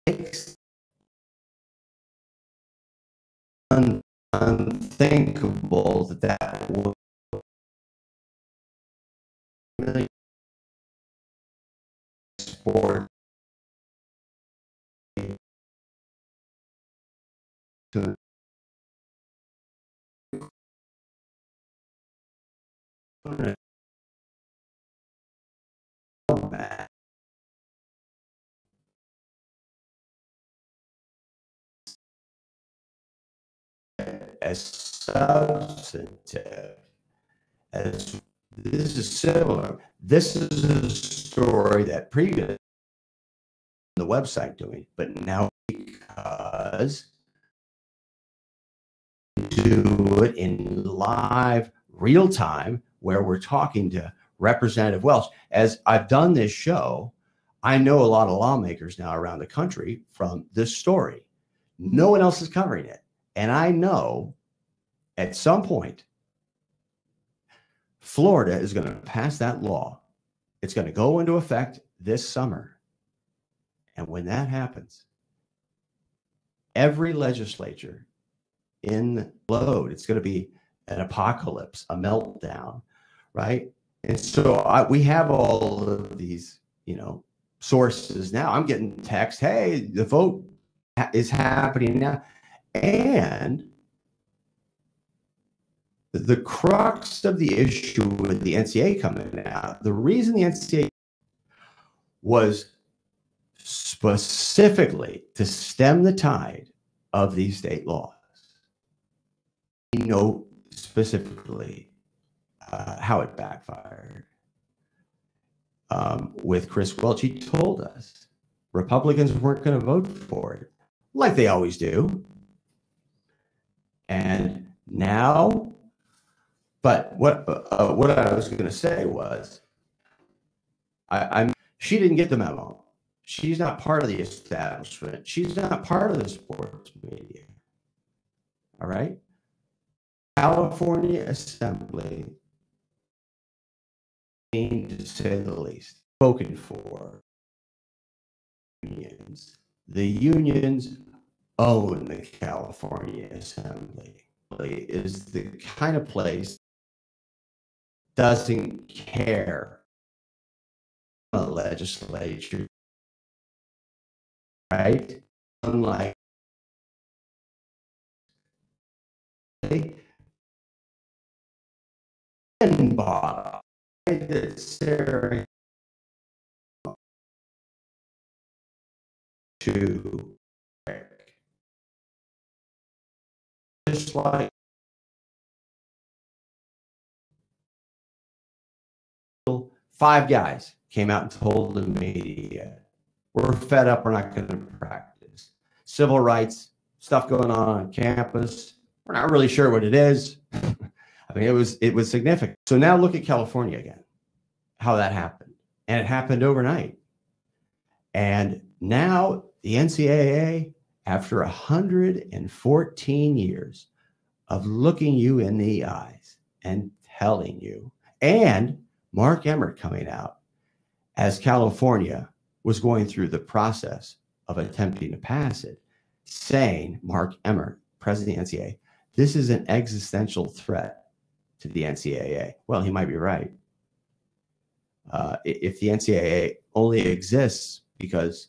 it's unthinkable that would really sport to as substantive as this is similar. This is a story that previous the website doing, but now because do it in live real time where we're talking to Representative Welch. As I've done this show, I know a lot of lawmakers now around the country from this story. No one else is covering it. And I know at some point, Florida is going to pass that law. It's going to go into effect this summer. And when that happens, every legislature in load, it's going to be an apocalypse, a meltdown, right? And so we have all of these, sources now. I'm getting text, hey, the vote is happening now. And the crux of the issue with the NCAA coming out, the reason the NCAA was specifically to stem the tide of these state laws. We know specifically how it backfired. With Chris Welch, he told us Republicans weren't going to vote for it, like they always do. And now, but what I was going to say was, she didn't get the memo. She's not part of the establishment. She's not part of the sports media. All right? California Assembly, to say the least, spoken for unions. The unions own the California Assembly. It is the kind of place doesn't care the legislature right? Unlike bought that Sarah to just like five guys came out and told the media, we're fed up, we're not going to practice. Civil rights, stuff going on campus, we're not really sure what it is. I mean, it was significant. So now look at California again, how that happened. And it happened overnight. And now the NCAA, after 114 years of looking you in the eyes and telling you, and Mark Emmert coming out as California was going through the process of attempting to pass it, saying, Mark Emmert, president of the NCAA, this is an existential threat to the NCAA. Well, he might be right. If the NCAA only exists because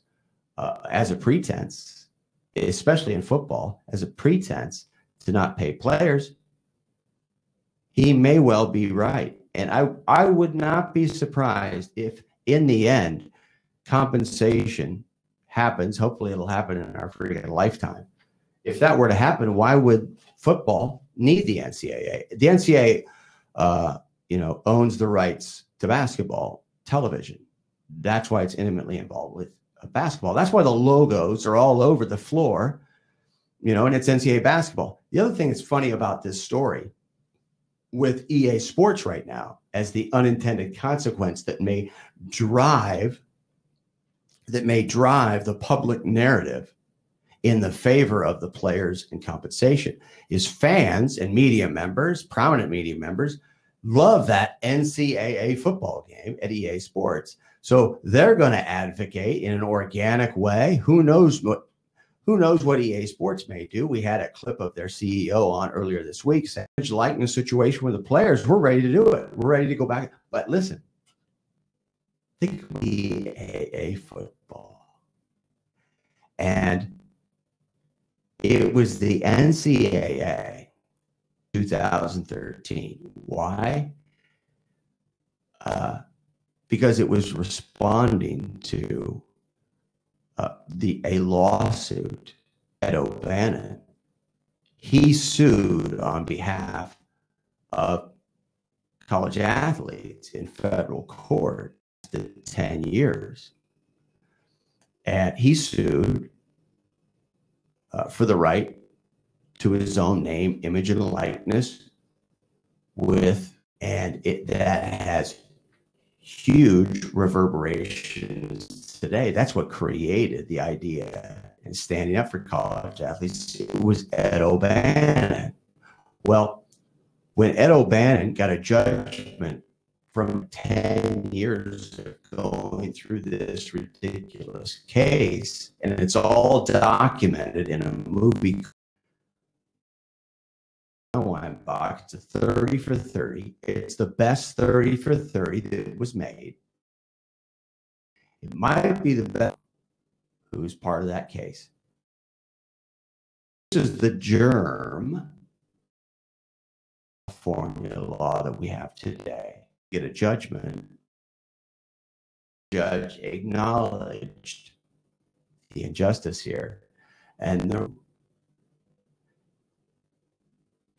as a pretense, especially in football, as a pretense to not pay players, he may well be right. And I would not be surprised if in the end compensation happens. Hopefully it'll happen in our freaking lifetime. If that were to happen, why would football need the NCAA? The NCAA, owns the rights to basketball television. That's why it's intimately involved with basketball. That's why the logos are all over the floor, and it's NCAA basketball. The other thing that's funny about this story with EA Sports right now, as the unintended consequence that may drive the public narrative in the favor of the players and compensation, is fans and media members, prominent media members, love that NCAA football game at EA Sports. So they're going to advocate in an organic way. Who knows what EA Sports may do? We had a clip of their CEO on earlier this week saying, like in a situation where the players, we're ready to do it. We're ready to go back. But listen, think of EAA football. And it was the NCAA 2013. Why? Because it was responding to a lawsuit at O'Bannon. He sued on behalf of college athletes in federal court for 10 years. And he sued for the right to his own name, image, and likeness that has huge reverberations today. That's what created the idea and standing up for college athletes. It was Ed O'Bannon. Well, when Ed O'Bannon got a judgment from 10 years of going through this ridiculous case, and it's all documented in a movie, Box, it's a 30 for 30. It's the best 30 for 30 that was made. It might be the best. Who's part of that case? This is the germ formula law that we have today. Get a judgment. Judge acknowledged the injustice here, and the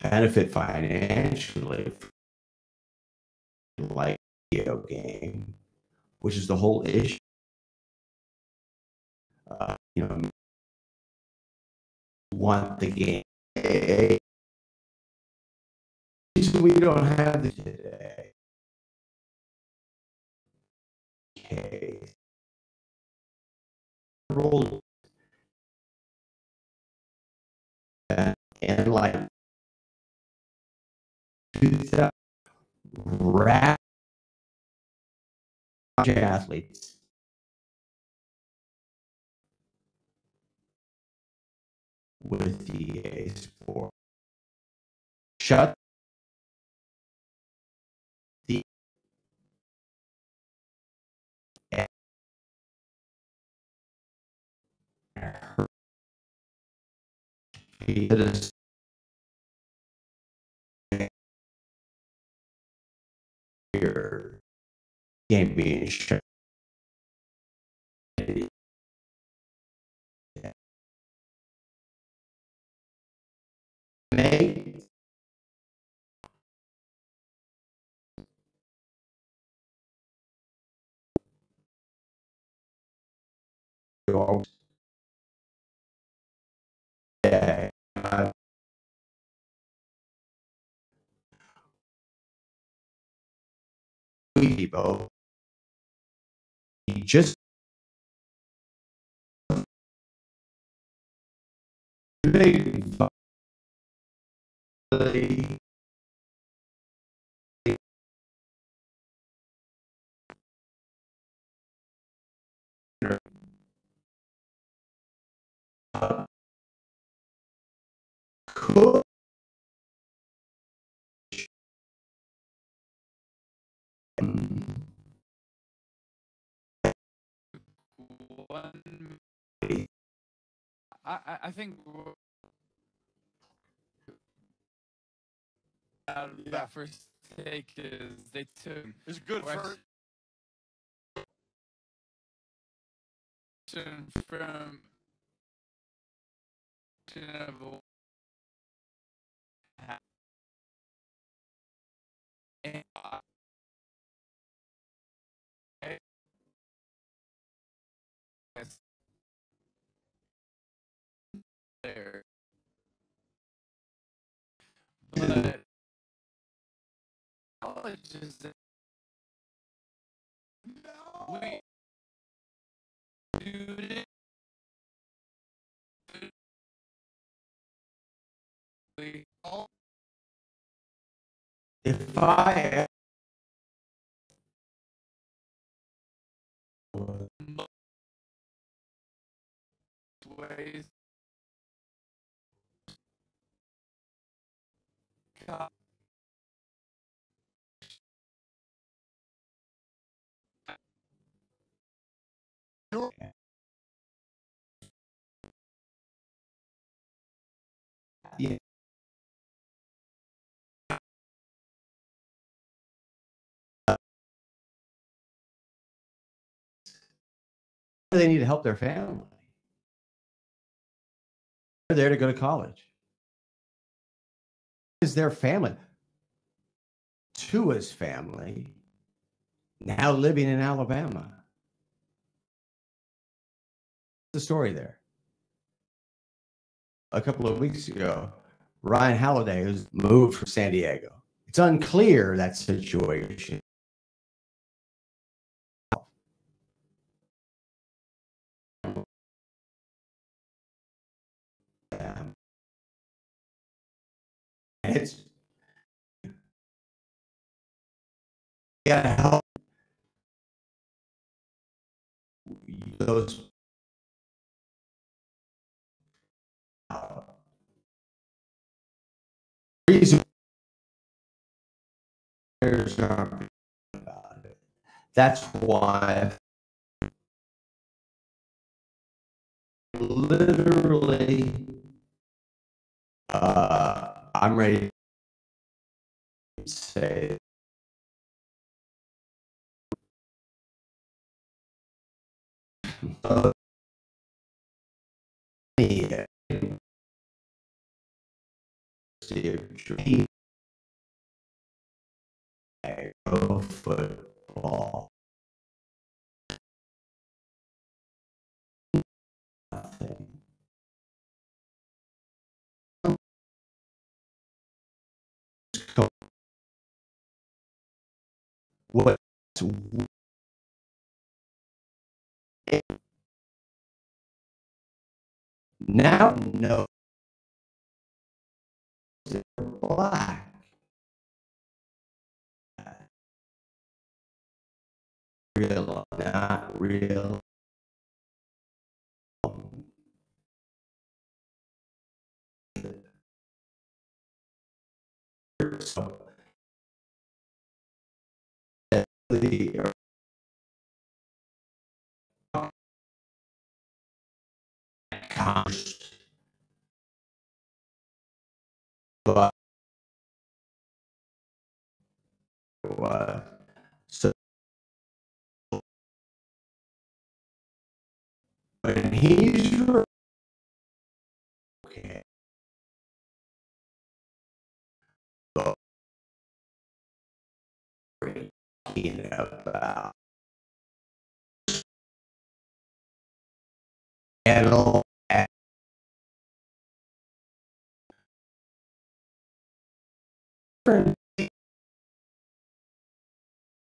benefit financially, like video game, which is the whole issue. Want the game. We don't have it today. Okay. Roll and like 2000 athletes with EA Sports. Shut the hurt me. Your game being shut. Make your people. You just make cook. One, I think that first take is they took It's good for from there, but college is we do we all If I ways yeah, they need to help their family. They're there to go to college. Is their family? Tua's family now living in Alabama. The story there. A couple of weeks ago, Ryan Halladay was moved from San Diego. It's unclear that situation. And it's gotta help those reasons about it. That's why literally I'm ready to say football. Nothing. What now no black. Real, not real. So, the But so when he's okay, about and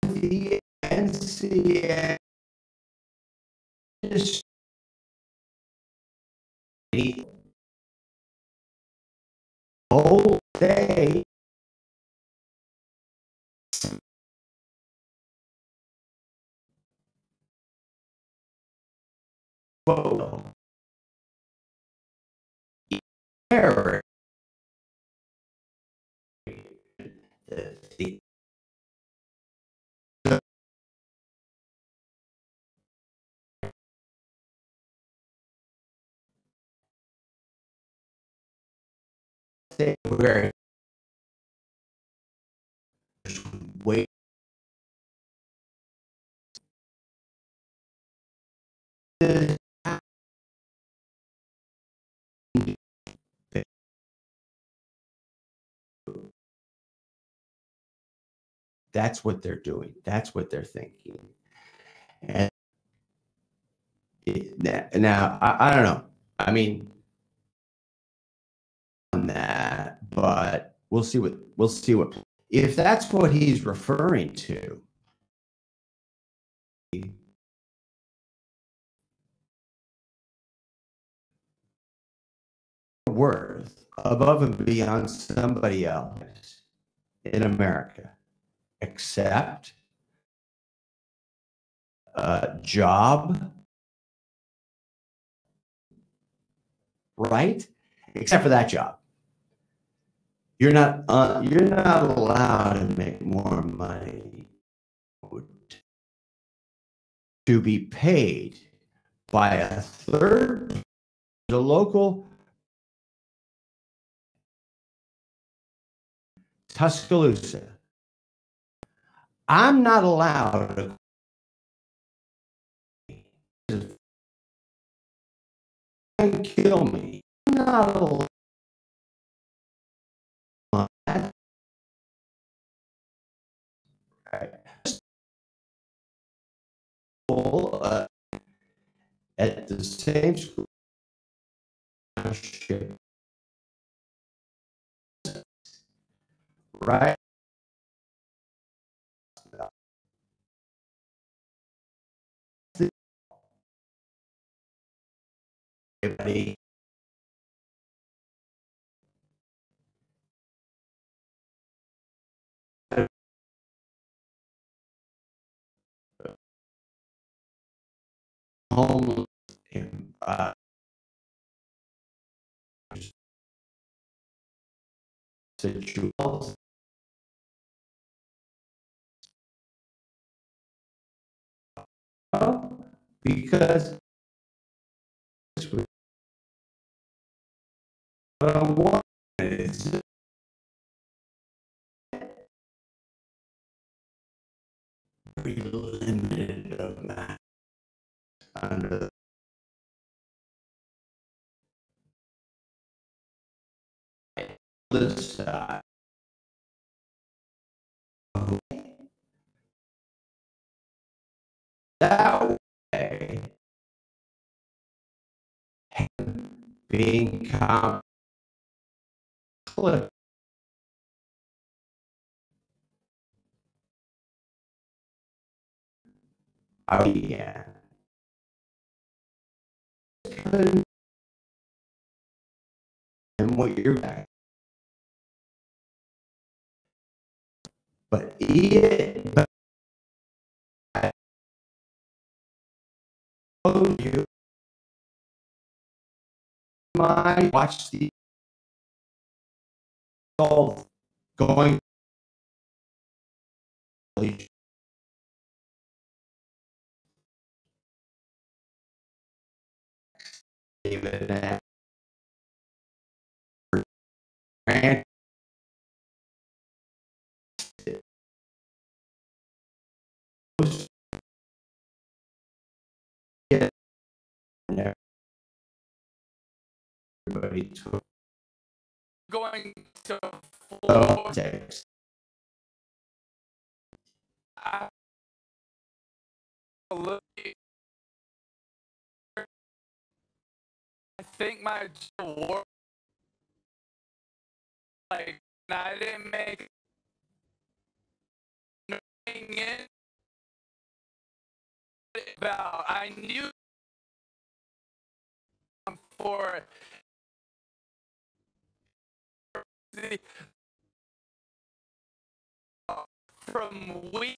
the NCAA whole day photo error. The, where wait that's what they're doing. That's what they're thinking. And now I don't know. I mean, on that, but we'll see what if that's what he's referring to. Worth above and beyond somebody else in America, except a job, right? Except for that job. You're not allowed to make more money to be paid by a third, the local Tuscaloosa. I'm not allowed to kill me. I'm not allowed. At the same school, right? Everybody homeless in situations because one is very limited amount under the side. That way, being cliff. Yeah. And what you're back. But I told you, watch the all going David everybody took going to politics. I think my work, like, I didn't make it about. I knew for the from week.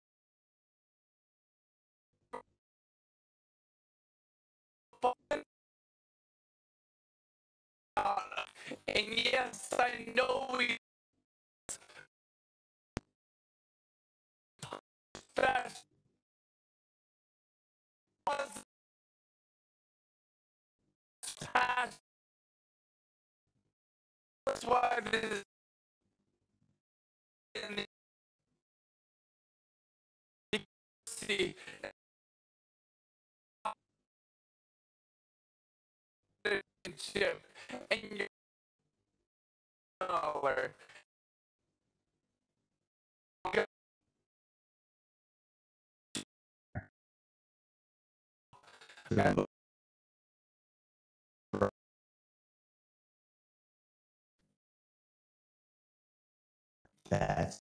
And yes, I know we fast past. That's why this is in the see chip and your dollar. That's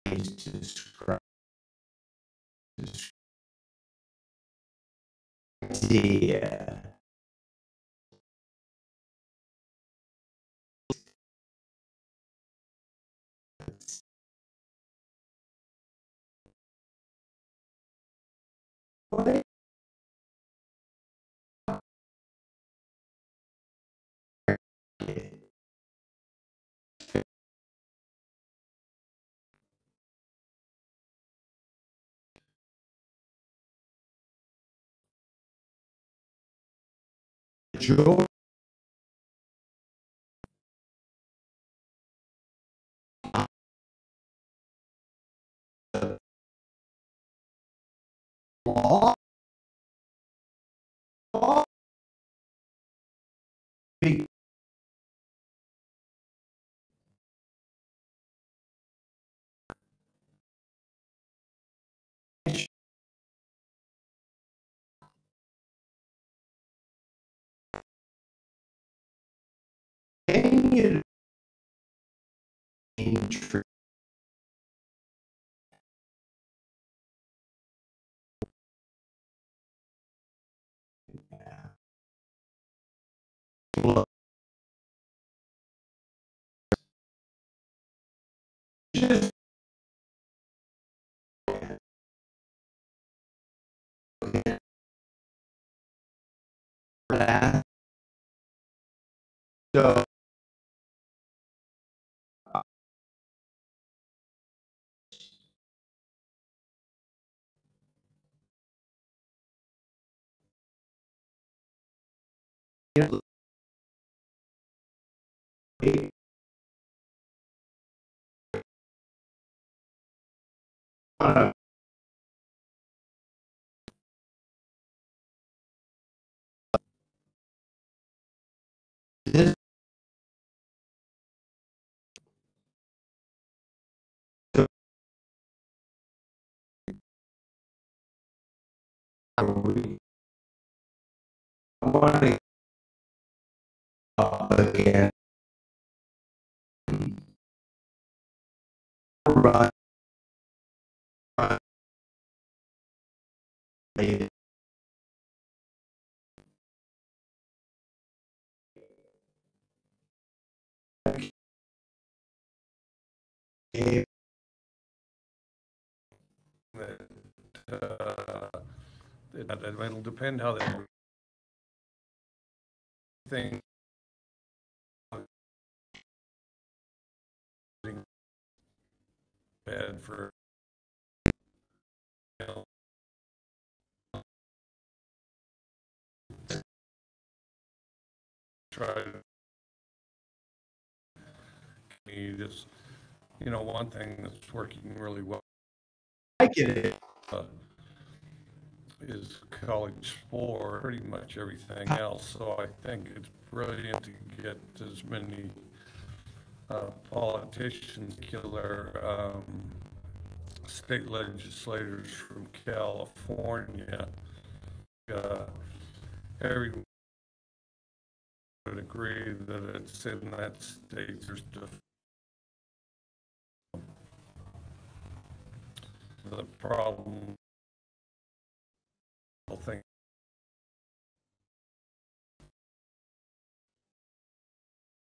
to describe idea. What? George law big thing in true. Just that. So this I want to again run it'll depend how they think bad for you know, try to you just one thing that's working really well I get it. uh, is college sport, pretty much everything else. So I think it's brilliant to get as many politicians, killer state legislators from California. Everyone would agree that it's in that state. There's the problem. I think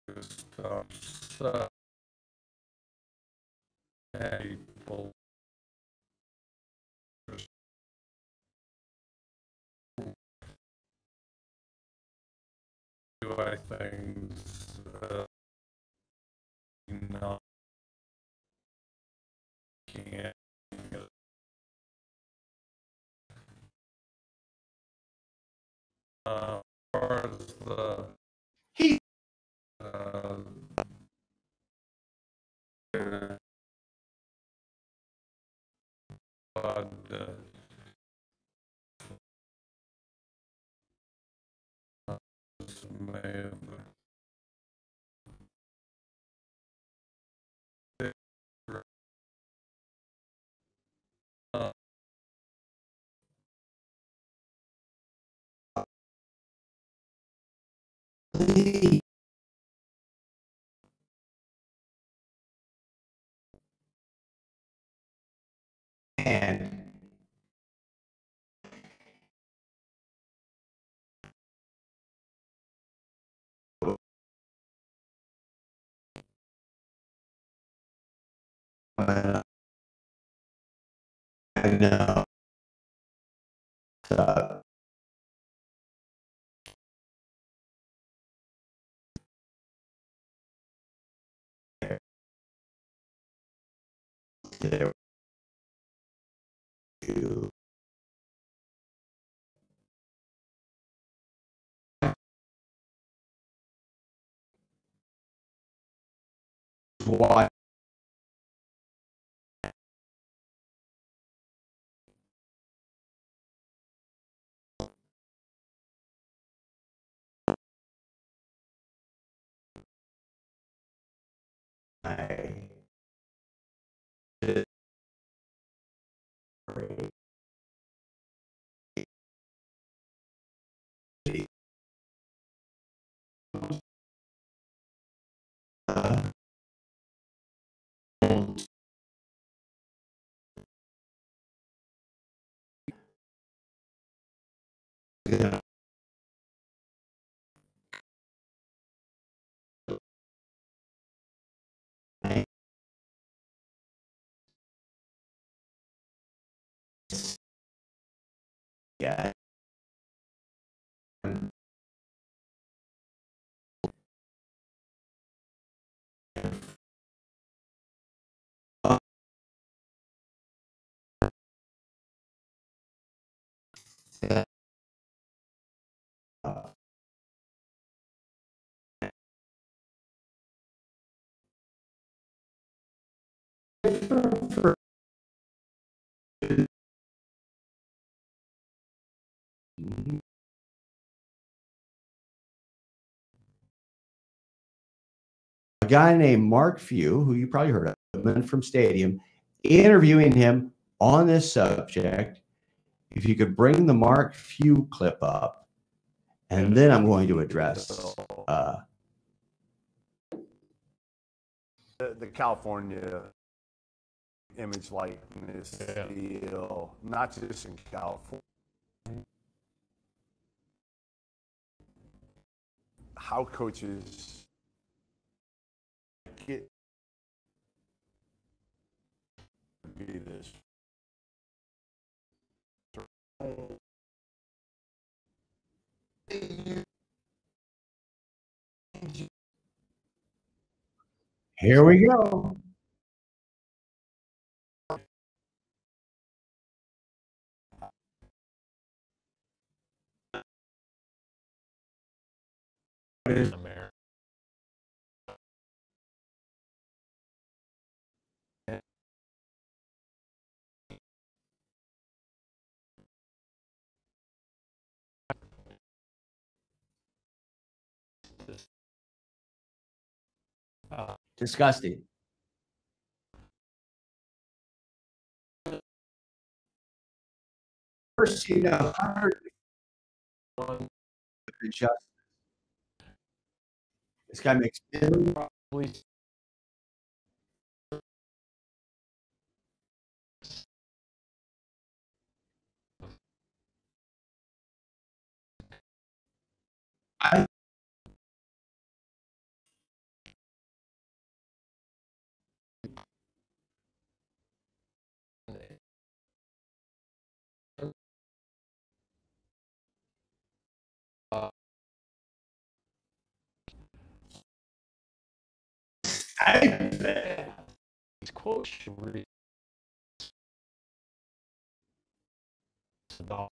is people do things not can't. As far as the He uh, uh, may have uh, and I know uh, there you why I uh, yeah. A guy named Mark Few, who you probably heard of, from Stadium, interviewing him on this subject. If you could bring the Mark Few clip up, and then I'm going to address the California image likeness deal, not just in California. How coaches get to be this. here we go. Disgusting. First, you know, injustice. This guy makes I, These quotes should read about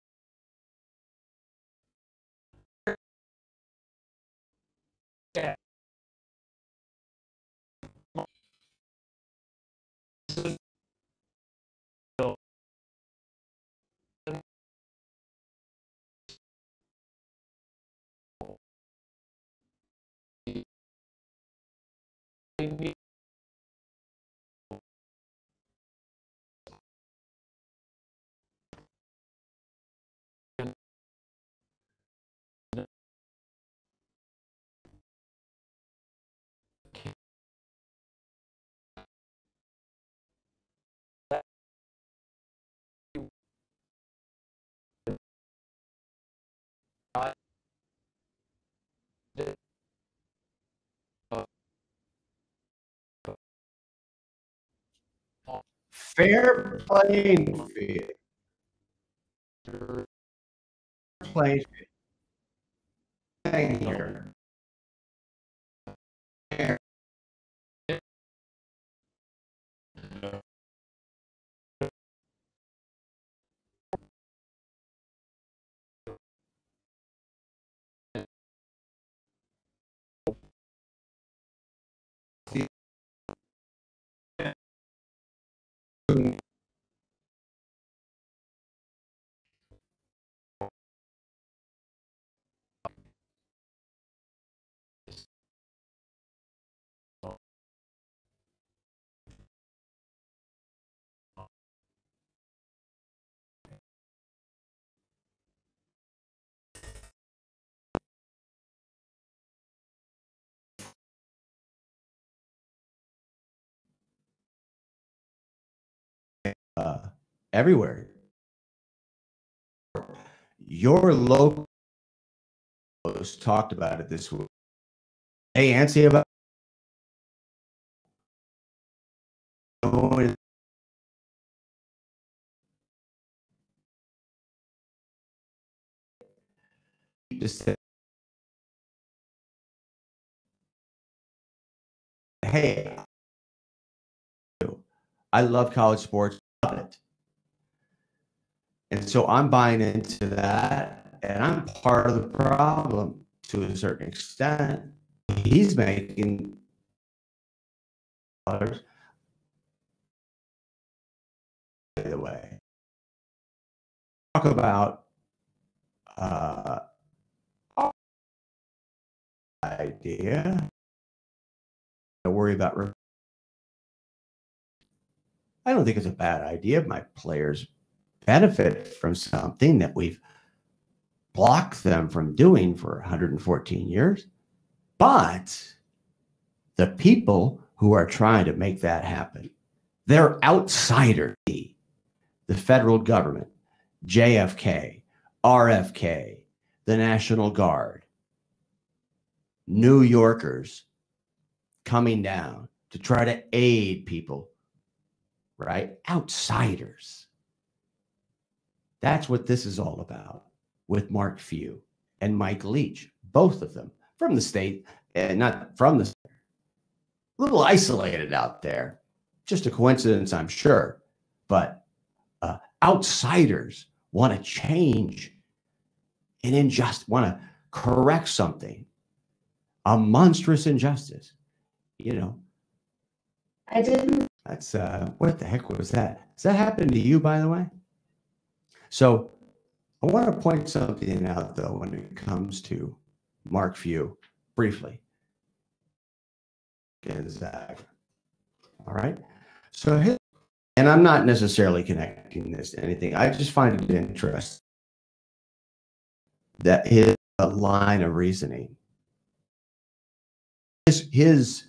fair playing field. Playing field here. Everywhere. Your locals talked about it this week. Hey, Ansi, about just said, hey, I love college sports, love it. And so I'm buying into that, and I'm part of the problem to a certain extent. He's making dollars. By the way, talk about idea. Don't worry about. I don't think it's a bad idea if my players benefit from something that we've blocked them from doing for 114 years. But the people who are trying to make that happen, they're outsiders. The federal government, JFK, RFK, the National Guard, New Yorkers coming down to try to aid people, right? Outsiders. That's what this is all about with Mark Few and Mike Leach, both of them from the state, and not from the state. A little isolated out there. Just a coincidence, I'm sure. But outsiders want to change an injustice, want to correct something, a monstrous injustice. You know, I didn't. That's what the heck was that? Does that happen to you, by the way? So I want to point something out, though, when it comes to Mark Few, briefly. Gonzaga. All right. So, and I'm not necessarily connecting this to anything. I just find it interesting that his line of reasoning, his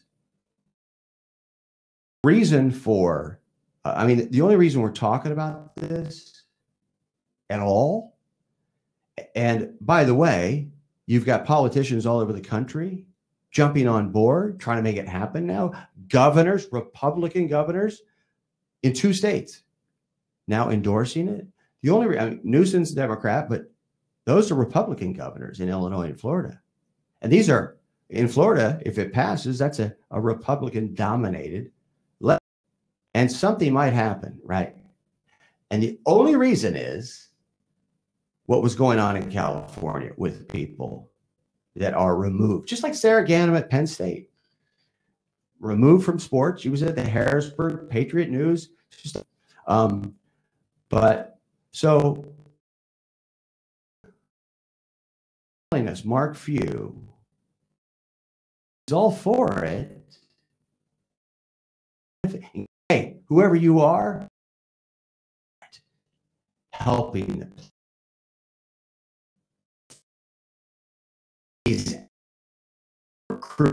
reason for, I mean, the only reason we're talking about this at all, and by the way, you've got politicians all over the country jumping on board, trying to make it happen now. Governors, Republican governors in 2 states now endorsing it. The only, I mean, Newsom's Democrat, but those are Republican governors in Illinois and Florida. And these are, in Florida, if it passes, that's a Republican dominated. And something might happen, right? And the only reason is what was going on in California with people that are removed, just like Sarah Ganim at Penn State, removed from sports. She was at the Harrisburg Patriot News. But so telling us Mark Few is all for it. Hey, whoever you are, helping them. He's recruiting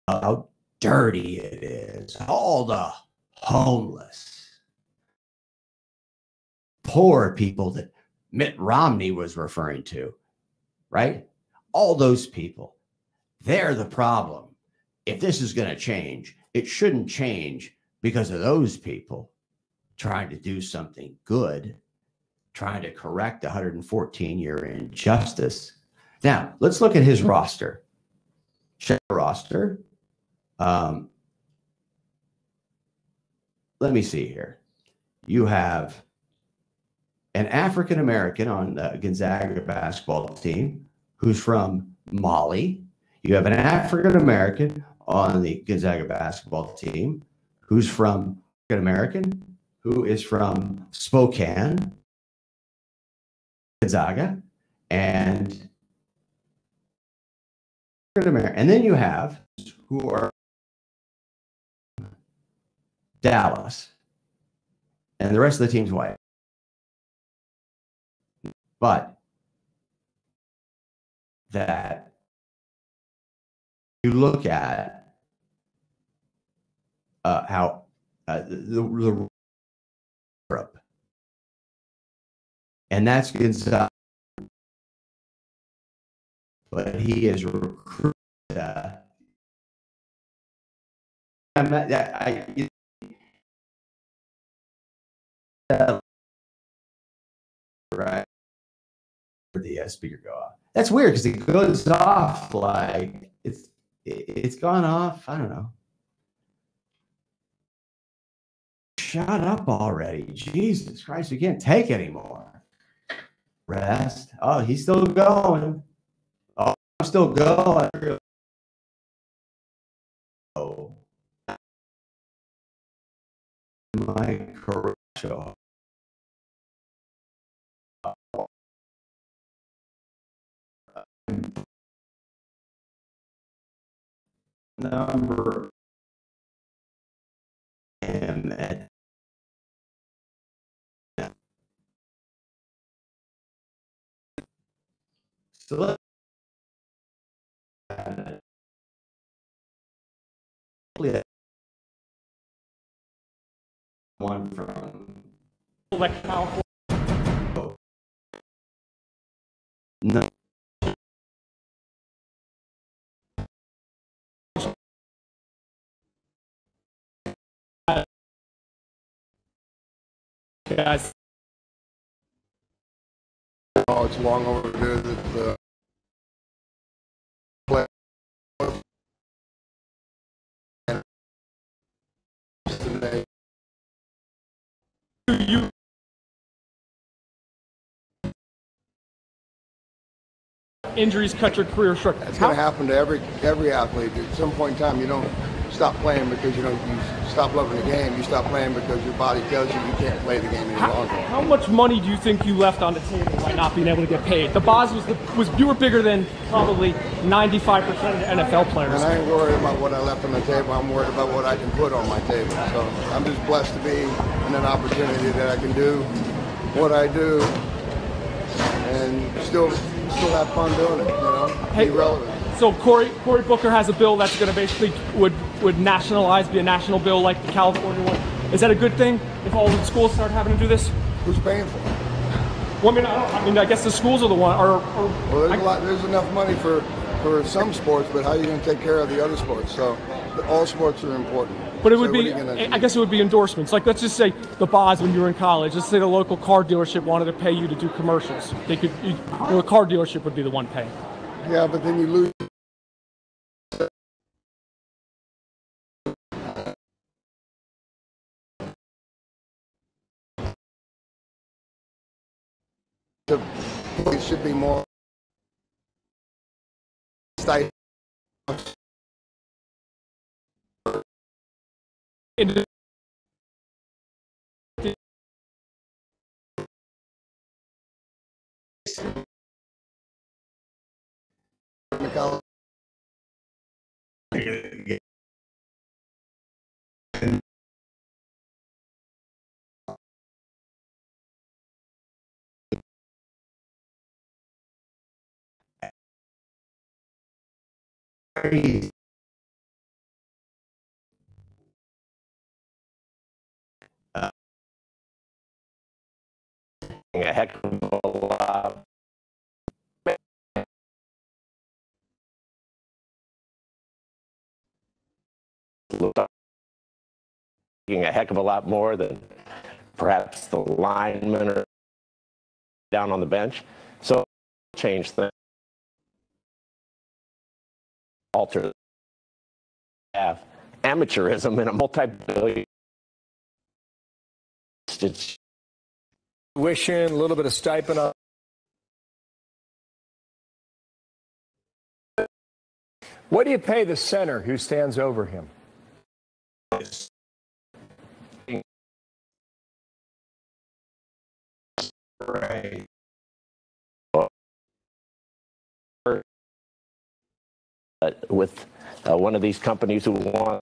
how dirty it is. All the homeless, poor people that Mitt Romney was referring to, right? All those people, they're the problem. If this is going to change, it shouldn't change because of those people trying to do something good, trying to correct 114-year injustice. Now, let's look at his roster. Check the roster. Let me see here. You have an African-American on the Gonzaga basketball team who's from Mali. You have an African-American on the Gonzaga basketball team who's from African-American, who is from Spokane, Gonzaga, and and then you have who are Dallas, and the rest of the team's white. But that you look at how the Europe, and that's Gonzaga, but he is recruited. Right, the speaker go off. That's weird because it goes off like it's gone off. I don't know. Shut up already. Jesus Christ, you can't take anymore. Rest. Oh, he's still going. Oh, I'm still going. Oh, my correction. Number M at so one from no. Guys. Oh, it's long overdue that the play today. Injuries cut your career short. It's going to happen to every athlete. At some point in time, you don't stop playing because you stop loving the game. You stop playing because your body tells you you can't play the game any longer. How much money do you think you left on the table by not being able to get paid? The Boz you were bigger than probably 95% of the NFL players. And I ain't worried about what I left on the table. I'm worried about what I can put on my table. So I'm just blessed to be in an opportunity that I can do what I do and still have fun doing it. Be relevant. So Cory Booker has a bill that's going to basically would nationalize, be a national bill like the California one. Is that a good thing if all the schools start having to do this? Who's paying for it? Well, I guess the schools are the one. Well, there's enough money for some sports, but how are you going to take care of the other sports? So all sports are important. But it would I guess it would be endorsements. Like, let's just say the Boz when you were in college. Let's say the local car dealership wanted to pay you to do commercials. The car dealership would be the one paying. Yeah, but then you lose. It should be more stipend. A heck of a lot. A heck of a lot more than perhaps the linemen are down on the bench. So change things, alter, have amateurism in a multi-billion. It's tuition, a little bit of stipend on. What do you pay the center who stands over him? Right. With one of these companies who want,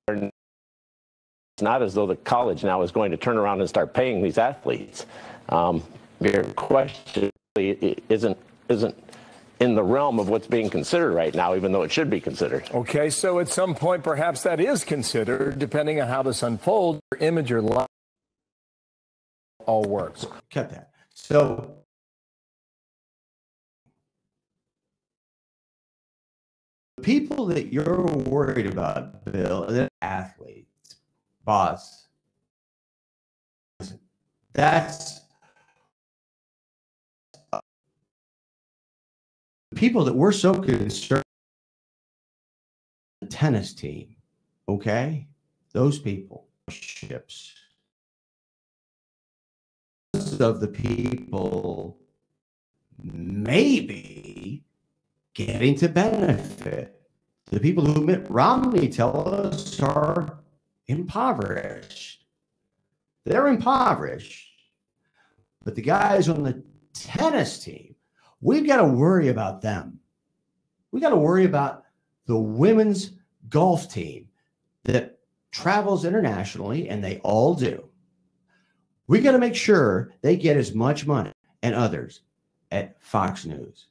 it's not as though the college now is going to turn around and start paying these athletes. Your question isn't in the realm of what's being considered right now, even though it should be considered. Okay, so at some point, perhaps that is considered, depending on how this unfolds, your image, your life, all works. Cut that. So the people that you're worried about, Bill, are the athletes, boss. That's people that we're so concerned. The tennis team, okay? Those people, ships. Of the people maybe getting to benefit. The people who Mitt Romney tell us are impoverished. They're impoverished. But the guys on the tennis team, we've got to worry about them. We got to worry about the women's golf team that travels internationally, and they all do. We got to make sure they get as much money and others at Fox News.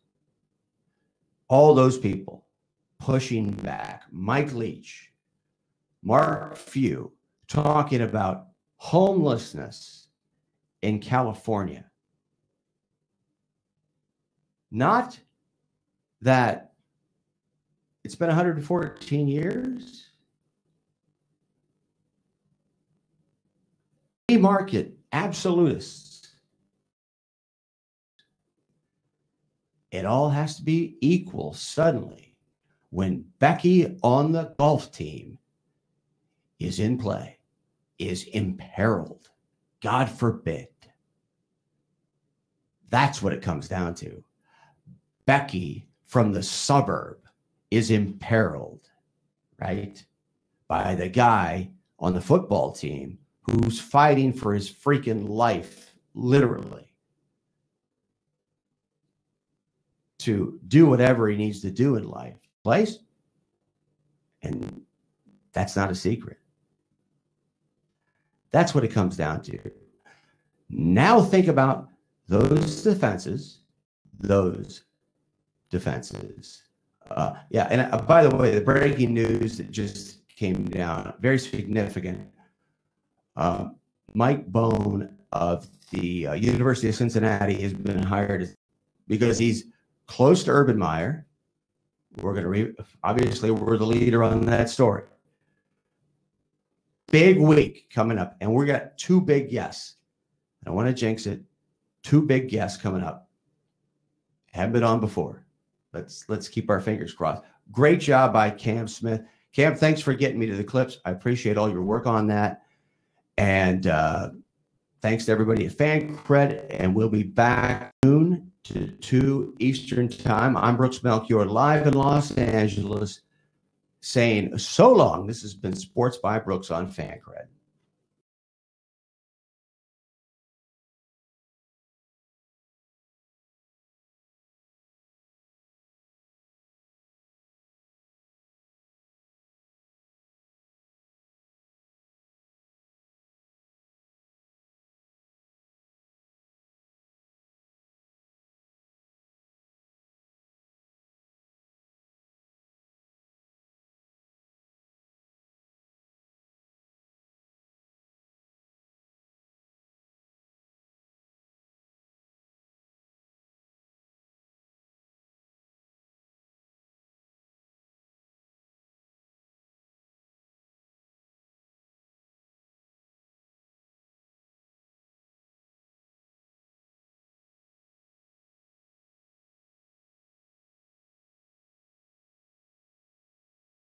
All those people pushing back. Mike Leach, Mark Few, talking about homelessness in California. Not that it's been 114 years. Free market absolutists. It all has to be equal suddenly when Becky on the golf team is in play, is imperiled. God forbid. That's what it comes down to. Becky from the suburb is imperiled, right? By the guy on the football team who's fighting for his freaking life, literally, to do whatever he needs to do in life. Place? And that's not a secret. That's what it comes down to. Now think about those defenses. Yeah, and by the way, the breaking news that just came down, very significant. Mike Bone of the University of Cincinnati has been hired because he's close to Urban Meyer. We're going to obviously we're the leader on that story. Big week coming up, and we got two big guests. I don't want to jinx it. Two big guests coming up. Haven't been on before. Let's keep our fingers crossed. Great job by Cam Smith. Cam, thanks for getting me to the clips. I appreciate all your work on that. And thanks to everybody at Fancred. And we'll be back noon to 2 Eastern time. I'm Brooks Melchior, live in Los Angeles, saying so long. This has been Sports by Brooks on Fancred.